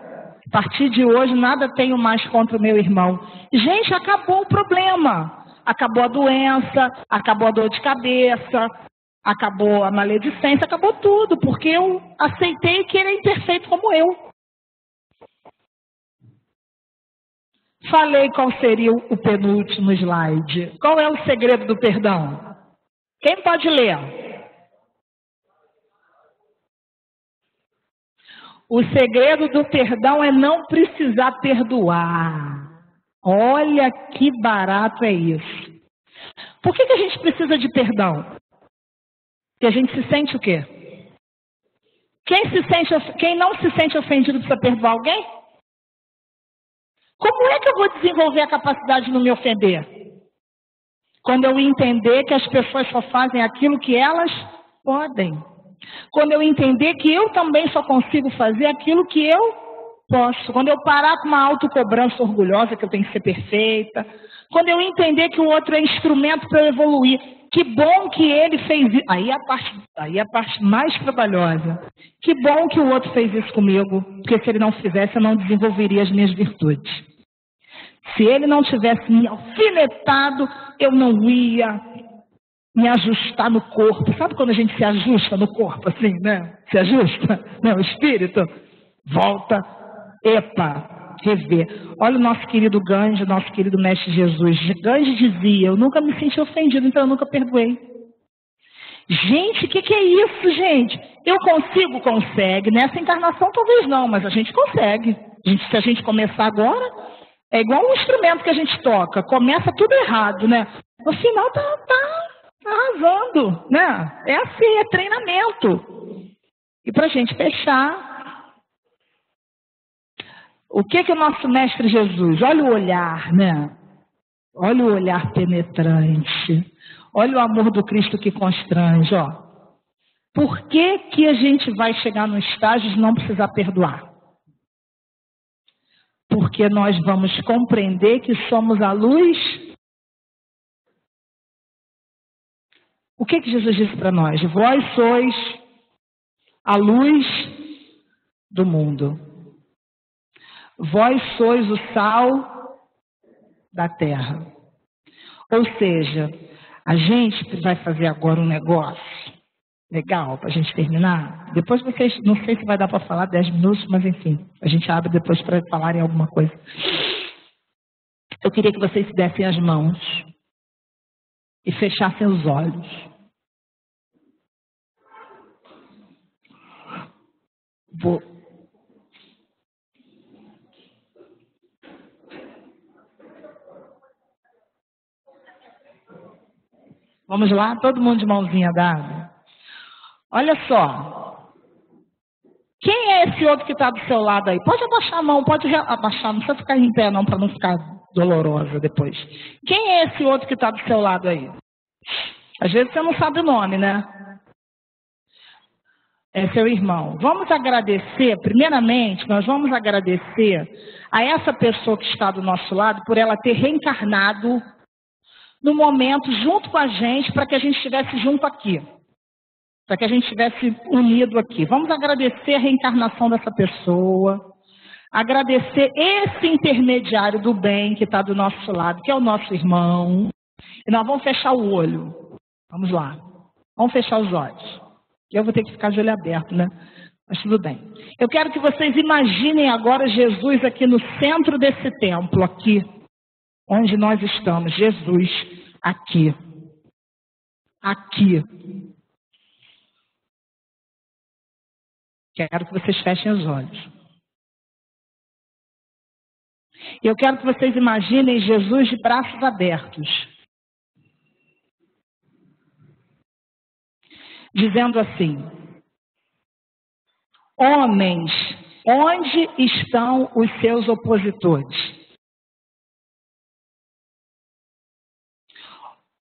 A partir de hoje, nada tenho mais contra o meu irmão. Gente, acabou o problema. Acabou a doença, acabou a dor de cabeça, acabou a maledicência, acabou tudo, porque eu aceitei que ele é imperfeito como eu. Falei qual seria o penúltimo slide. Qual é o segredo do perdão? Quem pode ler? O segredo do perdão é não precisar perdoar. Olha que barato é isso. Por que a gente precisa de perdão? Porque a gente se sente o quê? Quem não se sente ofendido precisa perdoar alguém? Como é que eu vou desenvolver a capacidade de não me ofender? Quando eu entender que as pessoas só fazem aquilo que elas podem. Quando eu entender que eu também só consigo fazer aquilo que eu posso. Quando eu parar com uma autocobrança orgulhosa que eu tenho que ser perfeita. Quando eu entender que o outro é instrumento para eu evoluir. Que bom que ele fez isso. Aí a parte mais trabalhosa. Que bom que o outro fez isso comigo. Porque se ele não fizesse, eu não desenvolveria as minhas virtudes. Se ele não tivesse me alfinetado, eu não ia me ajustar no corpo. Sabe quando a gente se ajusta no corpo, assim, né? Se ajusta, né? O espírito volta, epa, rever. Olha o nosso querido Gandhi, nosso querido Mestre Jesus. Gandhi dizia, eu nunca me senti ofendido, então eu nunca perdoei. Gente, o que é isso, gente? Eu consigo? Consegue. Nessa encarnação talvez não, mas a gente consegue. Se a gente começar agora, é igual um instrumento que a gente toca. Começa tudo errado, né? No final tá arrasando, né? É assim, é treinamento. E para a gente fechar, o que o nosso Mestre Jesus, olha o olhar, né? Olha o olhar penetrante. Olha o amor do Cristo que constrange, ó. Por que a gente vai chegar no estágio de não precisar perdoar? Porque nós vamos compreender que somos a luz. O que Jesus disse para nós? Vós sois a luz do mundo. Vós sois o sal da terra. Ou seja, a gente vai fazer agora um negócio legal para a gente terminar. Depois vocês, não sei se vai dar para falar 10 minutos, mas enfim, a gente abre depois para falarem alguma coisa. Eu queria que vocês se dessem as mãos e fechassem os olhos. Vamos lá, todo mundo de mãozinha dada. Olha só. Quem é esse outro que está do seu lado aí? Pode abaixar a mão, pode abaixar, não precisa ficar em pé não, para não ficar dolorosa depois. Quem é esse outro que está do seu lado aí? Às vezes você não sabe o nome, né? É seu irmão. Vamos agradecer, primeiramente, nós vamos agradecer a essa pessoa que está do nosso lado por ela ter reencarnado no momento junto com a gente, para que a gente estivesse junto aqui. Para que a gente estivesse unido aqui. Vamos agradecer a reencarnação dessa pessoa, agradecer esse intermediário do bem que está do nosso lado, que é o nosso irmão. E nós vamos fechar o olho. Vamos lá. Vamos fechar os olhos. Eu vou ter que ficar de olho aberto, né? Mas tudo bem. Eu quero que vocês imaginem agora Jesus aqui no centro desse templo, aqui, onde nós estamos. Jesus aqui. Aqui. Quero que vocês fechem os olhos. Eu quero que vocês imaginem Jesus de braços abertos. Dizendo assim: Homens, onde estão os seus opositores?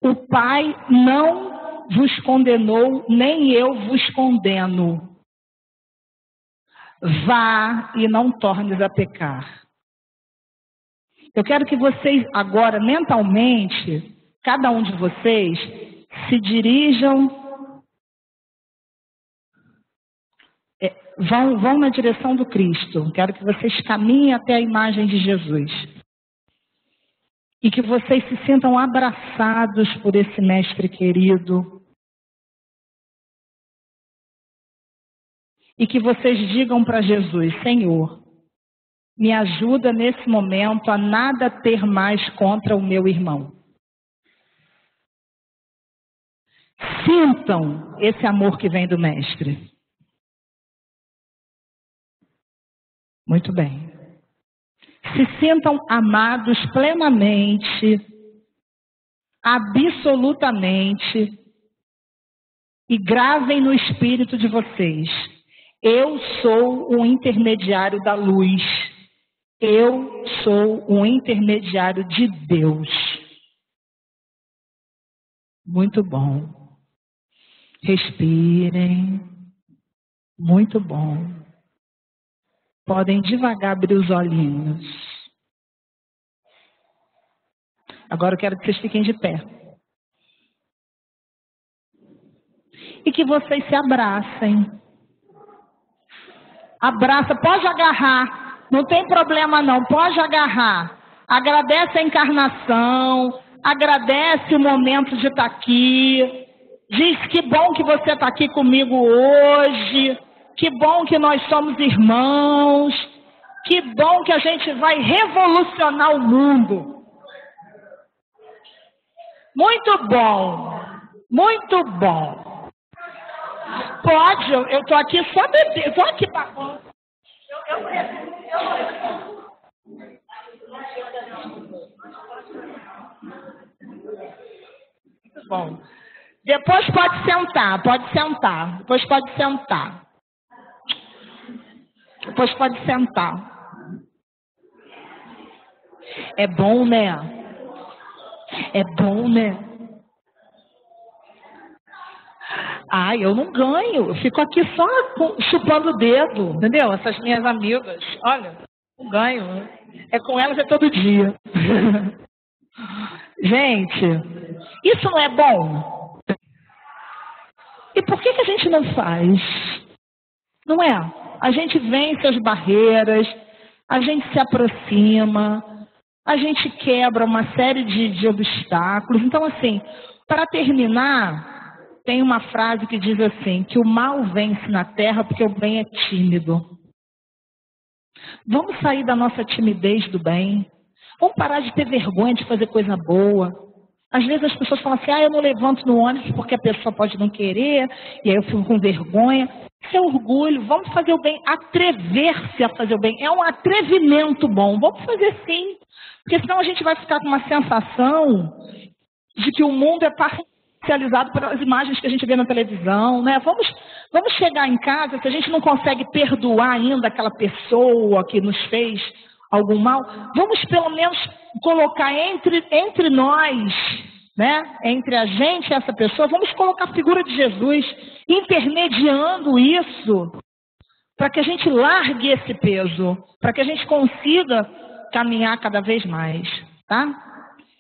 O Pai não vos condenou, nem eu vos condeno. Vá e não tornes a pecar. Eu quero que vocês agora, mentalmente, cada um de vocês, se dirijam, vão na direção do Cristo. Quero que vocês caminhem até a imagem de Jesus. E que vocês se sintam abraçados por esse mestre querido. E que vocês digam para Jesus: Senhor, me ajuda nesse momento a nada ter mais contra o meu irmão. Sintam esse amor que vem do mestre. Muito bem. Se sintam amados plenamente, absolutamente, e gravem no espírito de vocês: eu sou um intermediário da luz. Eu sou um intermediário de Deus. Muito bom. Respirem. Muito bom. Podem devagar abrir os olhinhos. Agora eu quero que vocês fiquem de pé. E que vocês se abracem. Abraça, pode agarrar. Não tem problema não, pode agarrar. Agradece a encarnação, agradece o momento de estar aqui. Diz que bom que você está aqui comigo hoje. Que bom que nós somos irmãos. Que bom que a gente vai revolucionar o mundo. Muito bom. Muito bom. Pode, eu estou aqui só beber. Estou aqui para... Muito bom. Depois pode sentar, pode sentar. Depois pode sentar. Depois pode sentar. É bom, né? É bom, né? Ai, eu não ganho. Eu fico aqui só chupando o dedo, entendeu? Essas minhas amigas. Olha, não ganho. É com elas todo dia. Gente, isso não é bom? E por que a gente não faz? Não é? A gente vence as barreiras, a gente se aproxima, a gente quebra uma série de obstáculos. Então, assim, para terminar... Tem uma frase que diz assim, que o mal vence na terra porque o bem é tímido. Vamos sair da nossa timidez do bem. Vamos parar de ter vergonha de fazer coisa boa. Às vezes as pessoas falam assim, eu não levanto no ônibus porque a pessoa pode não querer, e aí eu fico com vergonha. Isso é orgulho, vamos fazer o bem, atrever-se a fazer o bem. É um atrevimento bom, vamos fazer sim. Porque senão a gente vai ficar com uma sensação de que o mundo é parcializado pelas imagens que a gente vê na televisão, né? Vamos chegar em casa, se a gente não consegue perdoar ainda aquela pessoa que nos fez algum mal, vamos pelo menos colocar entre nós, né? Entre a gente e essa pessoa, vamos colocar a figura de Jesus, intermediando isso, para que a gente largue esse peso, para que a gente consiga caminhar cada vez mais, tá?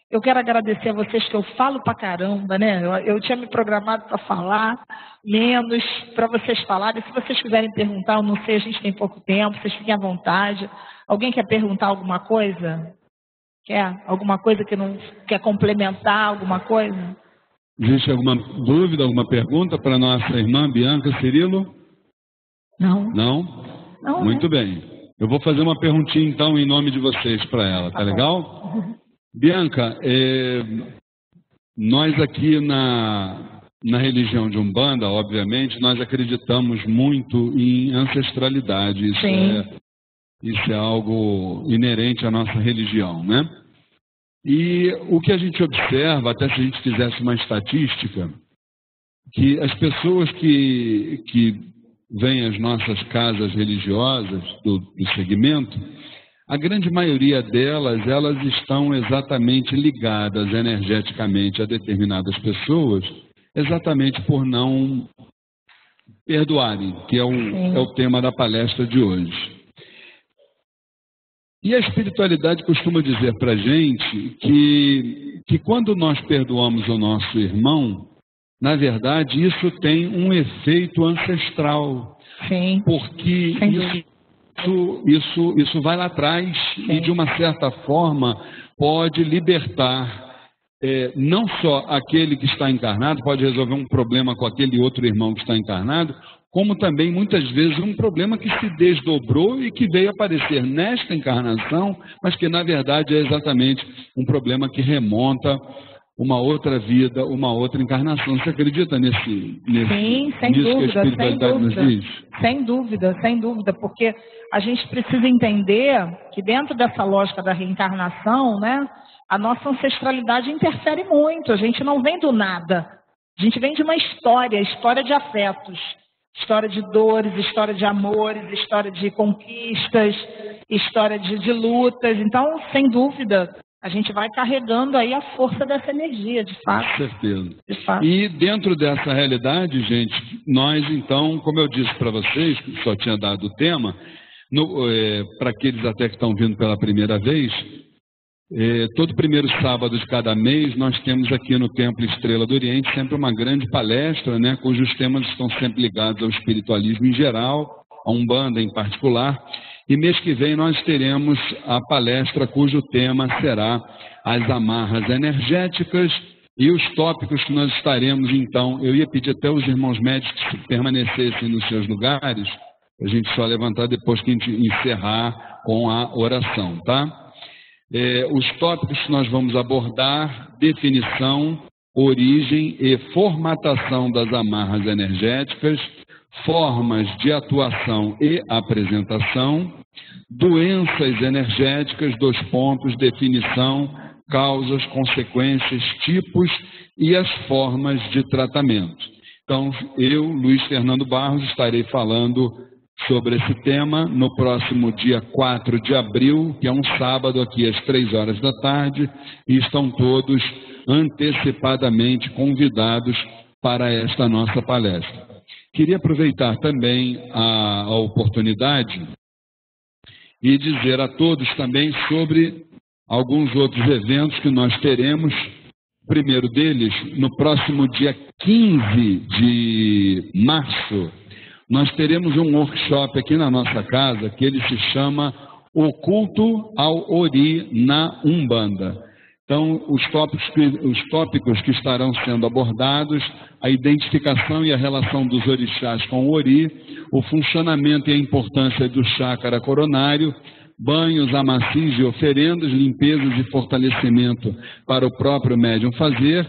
Eu quero agradecer a vocês que eu falo pra caramba, né? Eu tinha me programado para falar menos, para vocês falarem. Se vocês quiserem perguntar, eu não sei, a gente tem pouco tempo, vocês fiquem à vontade. Alguém quer perguntar alguma coisa? Quer? Alguma coisa que não quer complementar, alguma coisa? Existe alguma dúvida, alguma pergunta para nossa irmã Bianca Cirilo? Não. Não? Não, Muito né? bem. Eu vou fazer uma perguntinha então em nome de vocês para ela, tá legal? Bianca, nós aqui na religião de Umbanda, obviamente, nós acreditamos muito em ancestralidade. Isso é algo inerente à nossa religião, né? E o que a gente observa, até se a gente fizesse uma estatística, que as pessoas que vêm às nossas casas religiosas do segmento, a grande maioria delas, elas estão exatamente ligadas energeticamente a determinadas pessoas, exatamente por não perdoarem, que é o tema da palestra de hoje. E a espiritualidade costuma dizer para a gente que quando nós perdoamos o nosso irmão, na verdade, isso tem um efeito ancestral. Sim. Porque isso vai lá atrás. Sim. E, de uma certa forma, pode libertar não só aquele que está encarnado, pode resolver um problema com aquele outro irmão que está encarnado, como também, muitas vezes, um problema que se desdobrou e que veio aparecer nesta encarnação, mas que, na verdade, é exatamente um problema que remonta uma outra vida, uma outra encarnação. Você acredita sim, sem dúvida, que a espiritualidade nos diz? Sem dúvida, porque a gente precisa entender que dentro dessa lógica da reencarnação, né, a nossa ancestralidade interfere muito. A gente não vem do nada. A gente vem de uma história de afetos. História de dores, história de amores, história de conquistas, história de lutas. Então, sem dúvida, a gente vai carregando aí a força dessa energia, de fato. Com certeza. De fato. E dentro dessa realidade, gente, nós então, como eu disse para vocês, que só tinha dado o tema, para aqueles até que estão vindo pela primeira vez, todo primeiro sábado de cada mês nós temos aqui no Templo Estrela do Oriente sempre uma grande palestra, né, cujos temas estão sempre ligados ao espiritualismo em geral, a Umbanda em particular. E mês que vem nós teremos a palestra cujo tema será as amarras energéticas e os tópicos que nós estaremos então. Eu ia pedir até os irmãos médicos que permanecessem nos seus lugares, a gente só levantar depois que a gente encerrar com a oração, tá? Os tópicos que nós vamos abordar: definição, origem e formatação das amarras energéticas, formas de atuação e apresentação, doenças energéticas, definição, causas, consequências, tipos e as formas de tratamento. Então, eu, Luiz Fernando Barros, estarei falando sobre esse tema no próximo dia 4 de abril, que é um sábado, aqui às 3 horas da tarde, e estão todos antecipadamente convidados para esta nossa palestra. Queria aproveitar também a oportunidade e dizer a todos também sobre alguns outros eventos que nós teremos. O primeiro deles, no próximo dia 15 de março, nós teremos um workshop aqui na nossa casa que ele se chama O Culto ao Ori na Umbanda. Então, os tópicos que estarão sendo abordados: a identificação e a relação dos orixás com o Ori, o funcionamento e a importância do chácara coronário, banhos, amacis e oferendas, limpezas e fortalecimento para o próprio médium fazer,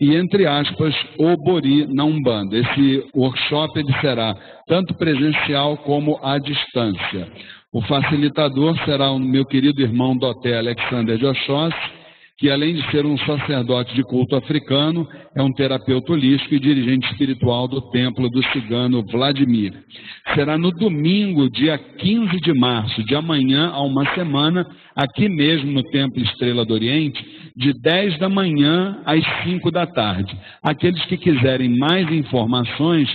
e, entre aspas, o Bori na Umbanda. Esse workshop ele será tanto presencial como à distância. O facilitador será o meu querido irmão Doté Alexander de Oxóssi, que, além de ser um sacerdote de culto africano, é um terapeuta holístico e dirigente espiritual do templo do cigano Vladimir. Será no domingo, dia 15 de março, de amanhã a uma semana, aqui mesmo no Templo Estrela do Oriente, de 10 da manhã às 5 da tarde. Aqueles que quiserem mais informações,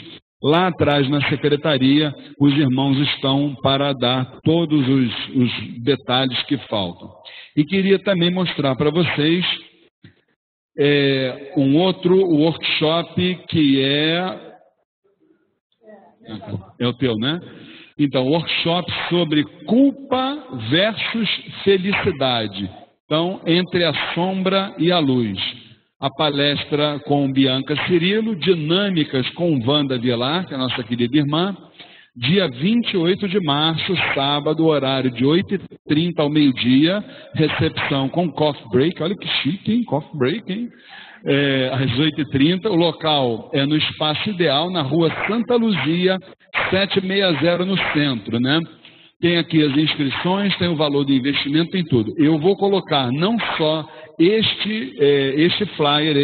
lá atrás na secretaria, os irmãos estão para dar todos os detalhes que faltam. E queria também mostrar para vocês um outro workshop que é o teu, né? Então, workshop sobre culpa versus felicidade. Então, entre a sombra e a luz. A palestra com Bianca Cirilo, dinâmicas com Wanda Vilar, que é a nossa querida irmã, dia 28 de março, sábado, horário de 8h30 ao meio-dia, recepção com coffee break. Olha que chique, hein? Coffee break, hein? Às 8h30, o local é no Espaço Ideal, na rua Santa Luzia, 760, no centro, né? Tem aqui as inscrições, tem o valor do investimento, tem tudo. Eu vou colocar não só este flyer,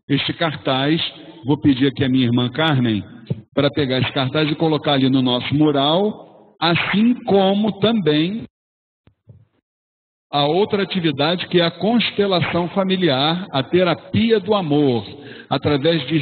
este cartaz, vou pedir aqui a minha irmã Carmen para pegar esse cartaz e colocar ali no nosso mural, assim como também a outra atividade que é a constelação familiar, a terapia do amor, através de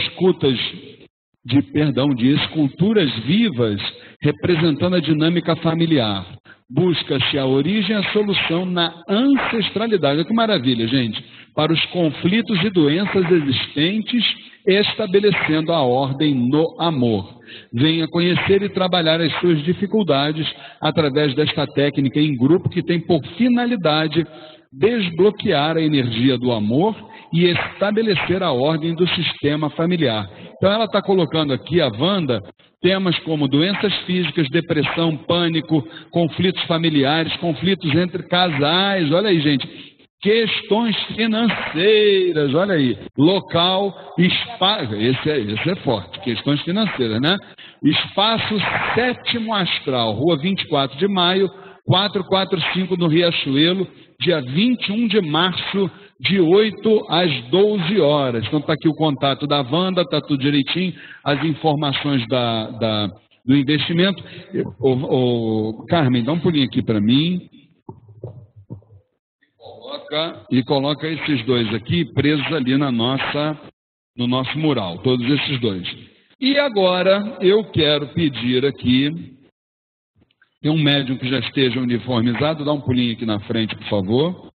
de esculturas vivas representando a dinâmica familiar. Busca-se a origem e a solução na ancestralidade. Olha que maravilha, gente! Para os conflitos e doenças existentes, estabelecendo a ordem no amor. Venha conhecer e trabalhar as suas dificuldades através desta técnica em grupo que tem por finalidade desbloquear a energia do amor e estabelecer a ordem do sistema familiar. Então ela está colocando aqui, a Wanda, temas como doenças físicas, depressão, pânico, conflitos familiares, conflitos entre casais, olha aí, gente, questões financeiras, olha aí, local, espaço, esse é forte, questões financeiras, né? Espaço 7º Astral, Rua 24 de Maio, 445 no Riachuelo, dia 21 de março, de 8 às 12 horas. Então está aqui o contato da Wanda, está tudo direitinho, as informações do investimento. Carmen, dá um pulinho aqui para mim. Coloca esses dois aqui presos ali no nosso mural, todos esses dois. E agora eu quero pedir aqui, tem um médium que já esteja uniformizado, dá um pulinho aqui na frente, por favor.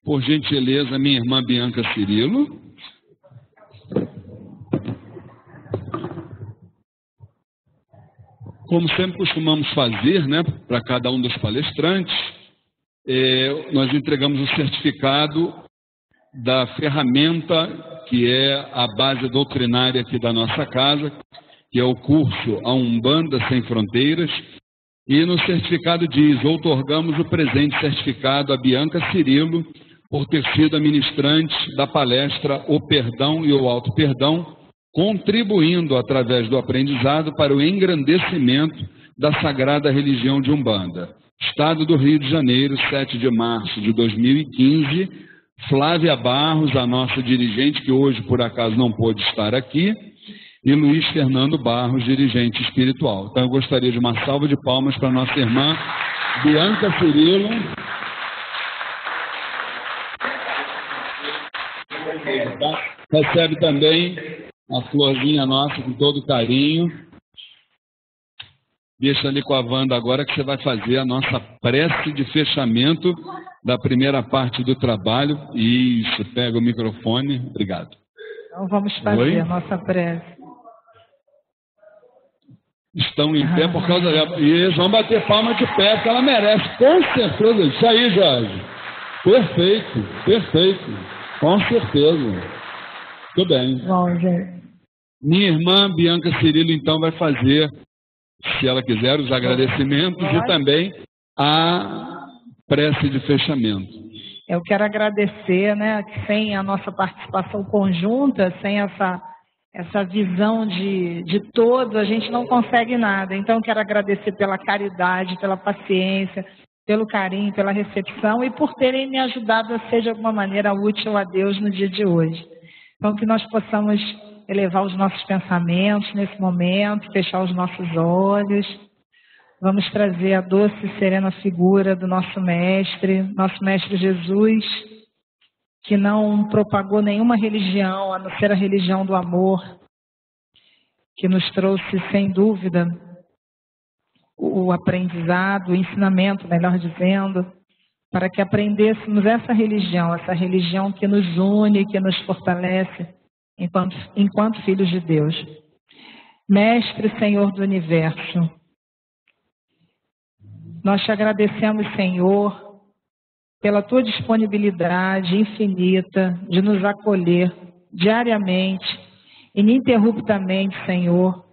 Por gentileza, minha irmã Bianca Cirilo. Como sempre costumamos fazer, né, para cada um dos palestrantes, nós entregamos o certificado da ferramenta que é a base doutrinária aqui da nossa casa, que é o curso A Umbanda Sem Fronteiras, e no certificado diz: outorgamos o presente certificado a Bianca Cirilo por ter sido a ministrante da palestra O Perdão e o Auto Perdão, contribuindo através do aprendizado para o engrandecimento da sagrada religião de Umbanda. Estado do Rio de Janeiro, 7 de março de 2015, Flávia Barros, a nossa dirigente, que hoje por acaso não pôde estar aqui, e Luiz Fernando Barros, dirigente espiritual. Então eu gostaria de uma salva de palmas para nossa irmã Bianca Cirilo. Recebe também a florzinha nossa com todo carinho. Deixa ali com a Wanda agora que você vai fazer a nossa prece de fechamento da primeira parte do trabalho. Isso, pega o microfone. Obrigado. Então vamos fazer a nossa prece. Estão em pé por causa dela. Isso, vamos bater palma de pé, porque ela merece, com certeza. Isso aí, Jorge. Perfeito, perfeito. Com certeza. Tudo bem. Bom, gente. Minha irmã Bianca Cirilo, então, vai fazer, se ela quiser, os agradecimentos e também a prece de fechamento. Eu quero agradecer, né, que sem a nossa participação conjunta, sem essa visão de todo, a gente não consegue nada. Então, eu quero agradecer pela caridade, pela paciência, pelo carinho, pela recepção e por terem me ajudado a ser de alguma maneira útil a Deus no dia de hoje. Então, que nós possamos elevar os nossos pensamentos nesse momento, fechar os nossos olhos. Vamos trazer a doce e serena figura do nosso Mestre Jesus, que não propagou nenhuma religião, a não ser a religião do amor, que nos trouxe, sem dúvida, o aprendizado, o ensinamento, melhor dizendo, para que aprendêssemos essa religião que nos une, que nos fortalece enquanto filhos de Deus. Mestre, Senhor do Universo, nós te agradecemos, Senhor, pela tua disponibilidade infinita de nos acolher diariamente, ininterruptamente, Senhor,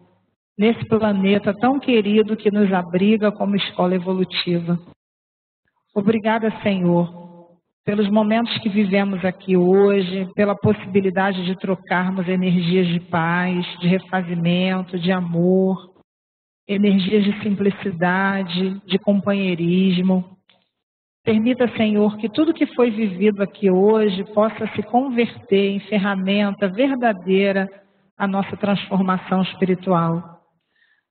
nesse planeta tão querido que nos abriga como escola evolutiva. Obrigada, Senhor, pelos momentos que vivemos aqui hoje, pela possibilidade de trocarmos energias de paz, de refazimento, de amor. energias de simplicidade, de companheirismo. Permita, Senhor, que tudo que foi vivido aqui hoje possa se converter em ferramenta verdadeira à nossa transformação espiritual.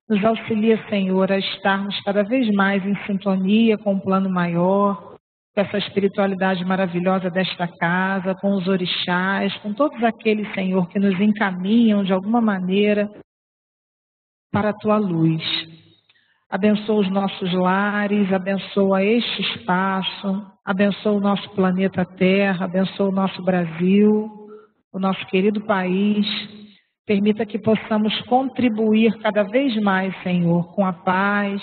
Nos auxilia, Senhor, a estarmos cada vez mais em sintonia com o plano maior, com essa espiritualidade maravilhosa desta casa, com os orixás, com todos aqueles, Senhor, que nos encaminham de alguma maneira para a Tua luz. Abençoa os nossos lares, abençoa este espaço, abençoa o nosso planeta Terra, abençoa o nosso Brasil, o nosso querido país. Permita que possamos contribuir cada vez mais, Senhor, com a paz,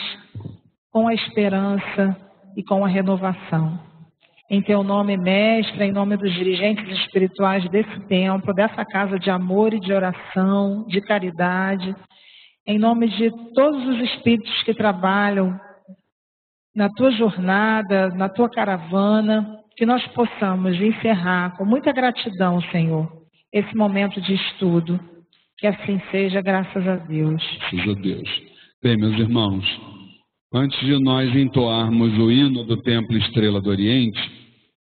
com a esperança e com a renovação. Em Teu nome, Mestre, em nome dos dirigentes espirituais desse templo, dessa casa de amor e de oração, de caridade, em nome de todos os espíritos que trabalham na Tua jornada, na Tua caravana, que nós possamos encerrar com muita gratidão, Senhor, esse momento de estudo. Que assim seja, graças a Deus. Graças a Deus. Bem, meus irmãos, antes de nós entoarmos o hino do Templo Estrela do Oriente,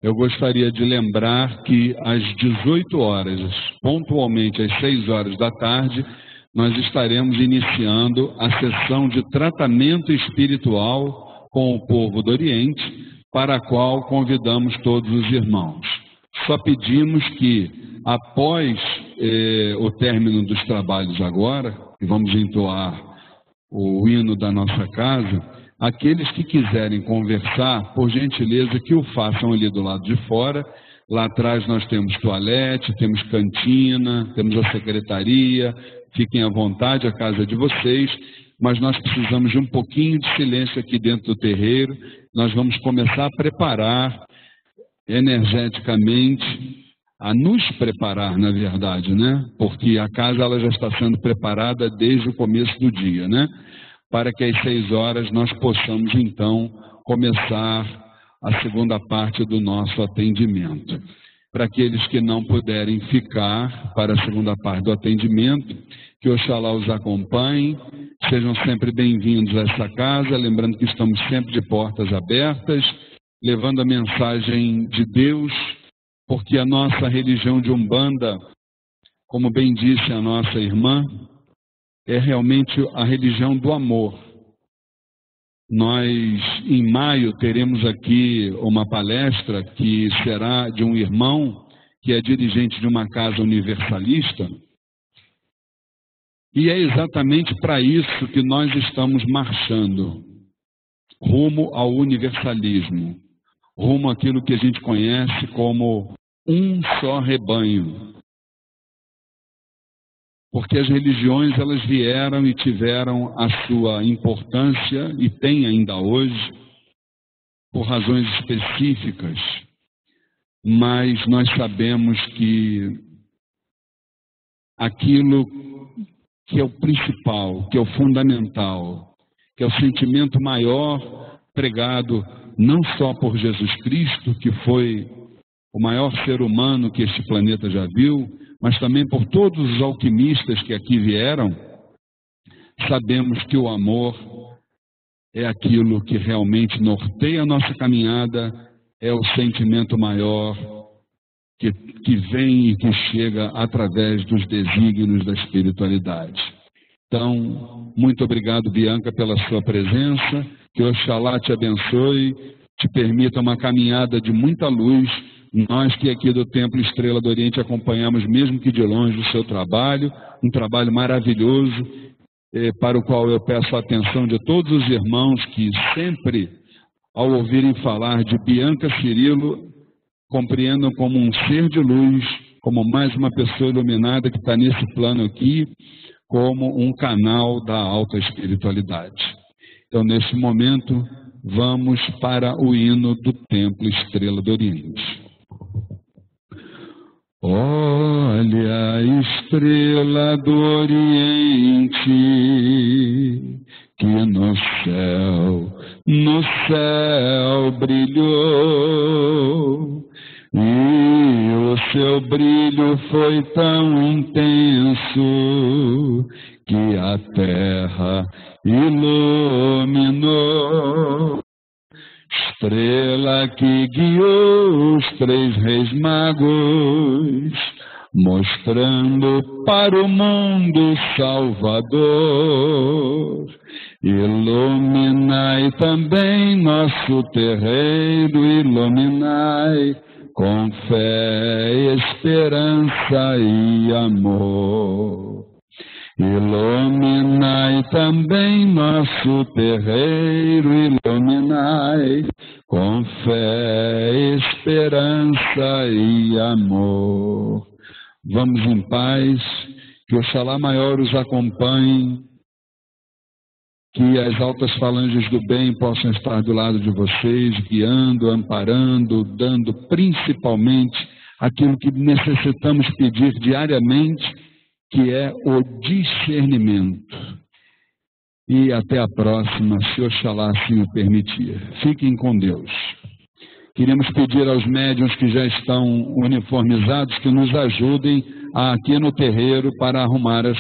eu gostaria de lembrar que às 18 horas, pontualmente às 6 horas da tarde, nós estaremos iniciando a sessão de tratamento espiritual com o povo do Oriente, para a qual convidamos todos os irmãos. Só pedimos que, após o término dos trabalhos agora, e vamos entoar o hino da nossa casa, aqueles que quiserem conversar, por gentileza, que o façam ali do lado de fora. Lá atrás nós temos toalete, temos cantina, temos a secretaria. Fiquem à vontade, a casa é de vocês, mas nós precisamos de um pouquinho de silêncio aqui dentro do terreiro. Nós vamos começar a preparar energeticamente, a nos preparar, na verdade, né? Porque a casa ela já está sendo preparada desde o começo do dia, né? Para que às 6 horas nós possamos, então, começar a segunda parte do nosso atendimento. Para aqueles que não puderem ficar para a segunda parte do atendimento, que Oxalá os acompanhe, sejam sempre bem-vindos a essa casa, lembrando que estamos sempre de portas abertas, levando a mensagem de Deus, porque a nossa religião de Umbanda, como bem disse a nossa irmã, é realmente a religião do amor. Nós, em maio, teremos aqui uma palestra que será de um irmão que é dirigente de uma casa universalista, e é exatamente para isso que nós estamos marchando, rumo ao universalismo, rumo àquilo que a gente conhece como um só rebanho. Porque as religiões elas vieram e tiveram a sua importância e têm ainda hoje, por razões específicas, mas nós sabemos que aquilo que é o principal, que é o fundamental, que é o sentimento maior pregado não só por Jesus Cristo, que foi o maior ser humano que este planeta já viu, mas também por todos os alquimistas que aqui vieram, sabemos que o amor é aquilo que realmente norteia a nossa caminhada, é o sentimento maior que vem e que chega através dos desígnios da espiritualidade. Então, muito obrigado, Bianca, pela sua presença, que Oxalá te abençoe, te permita uma caminhada de muita luz. Nós que aqui do Templo Estrela do Oriente acompanhamos, mesmo que de longe, o seu trabalho, um trabalho maravilhoso, para o qual eu peço a atenção de todos os irmãos que sempre, ao ouvirem falar de Bianca Cirilo, compreendam como um ser de luz, como mais uma pessoa iluminada que está nesse plano aqui, como um canal da alta espiritualidade. Então, neste momento, vamos para o hino do Templo Estrela do Oriente. Olha a estrela do Oriente, que no céu brilhou, e o seu brilho foi tão intenso que a terra iluminou. Estrela que guiou os 3 reis magos, mostrando para o mundo Salvador. Iluminai também nosso terreiro, iluminai com fé, esperança e amor. Iluminai também nosso terreiro, iluminai com fé, esperança e amor. Vamos em paz, que Oxalá Maior os acompanhe, que as altas falanges do bem possam estar do lado de vocês, guiando, amparando, dando principalmente aquilo que necessitamos pedir diariamente, que é o discernimento. E até a próxima, se Oxalá assim o permitir. Fiquem com Deus. Queremos pedir aos médiuns que já estão uniformizados que nos ajudem aqui no terreiro para arrumar as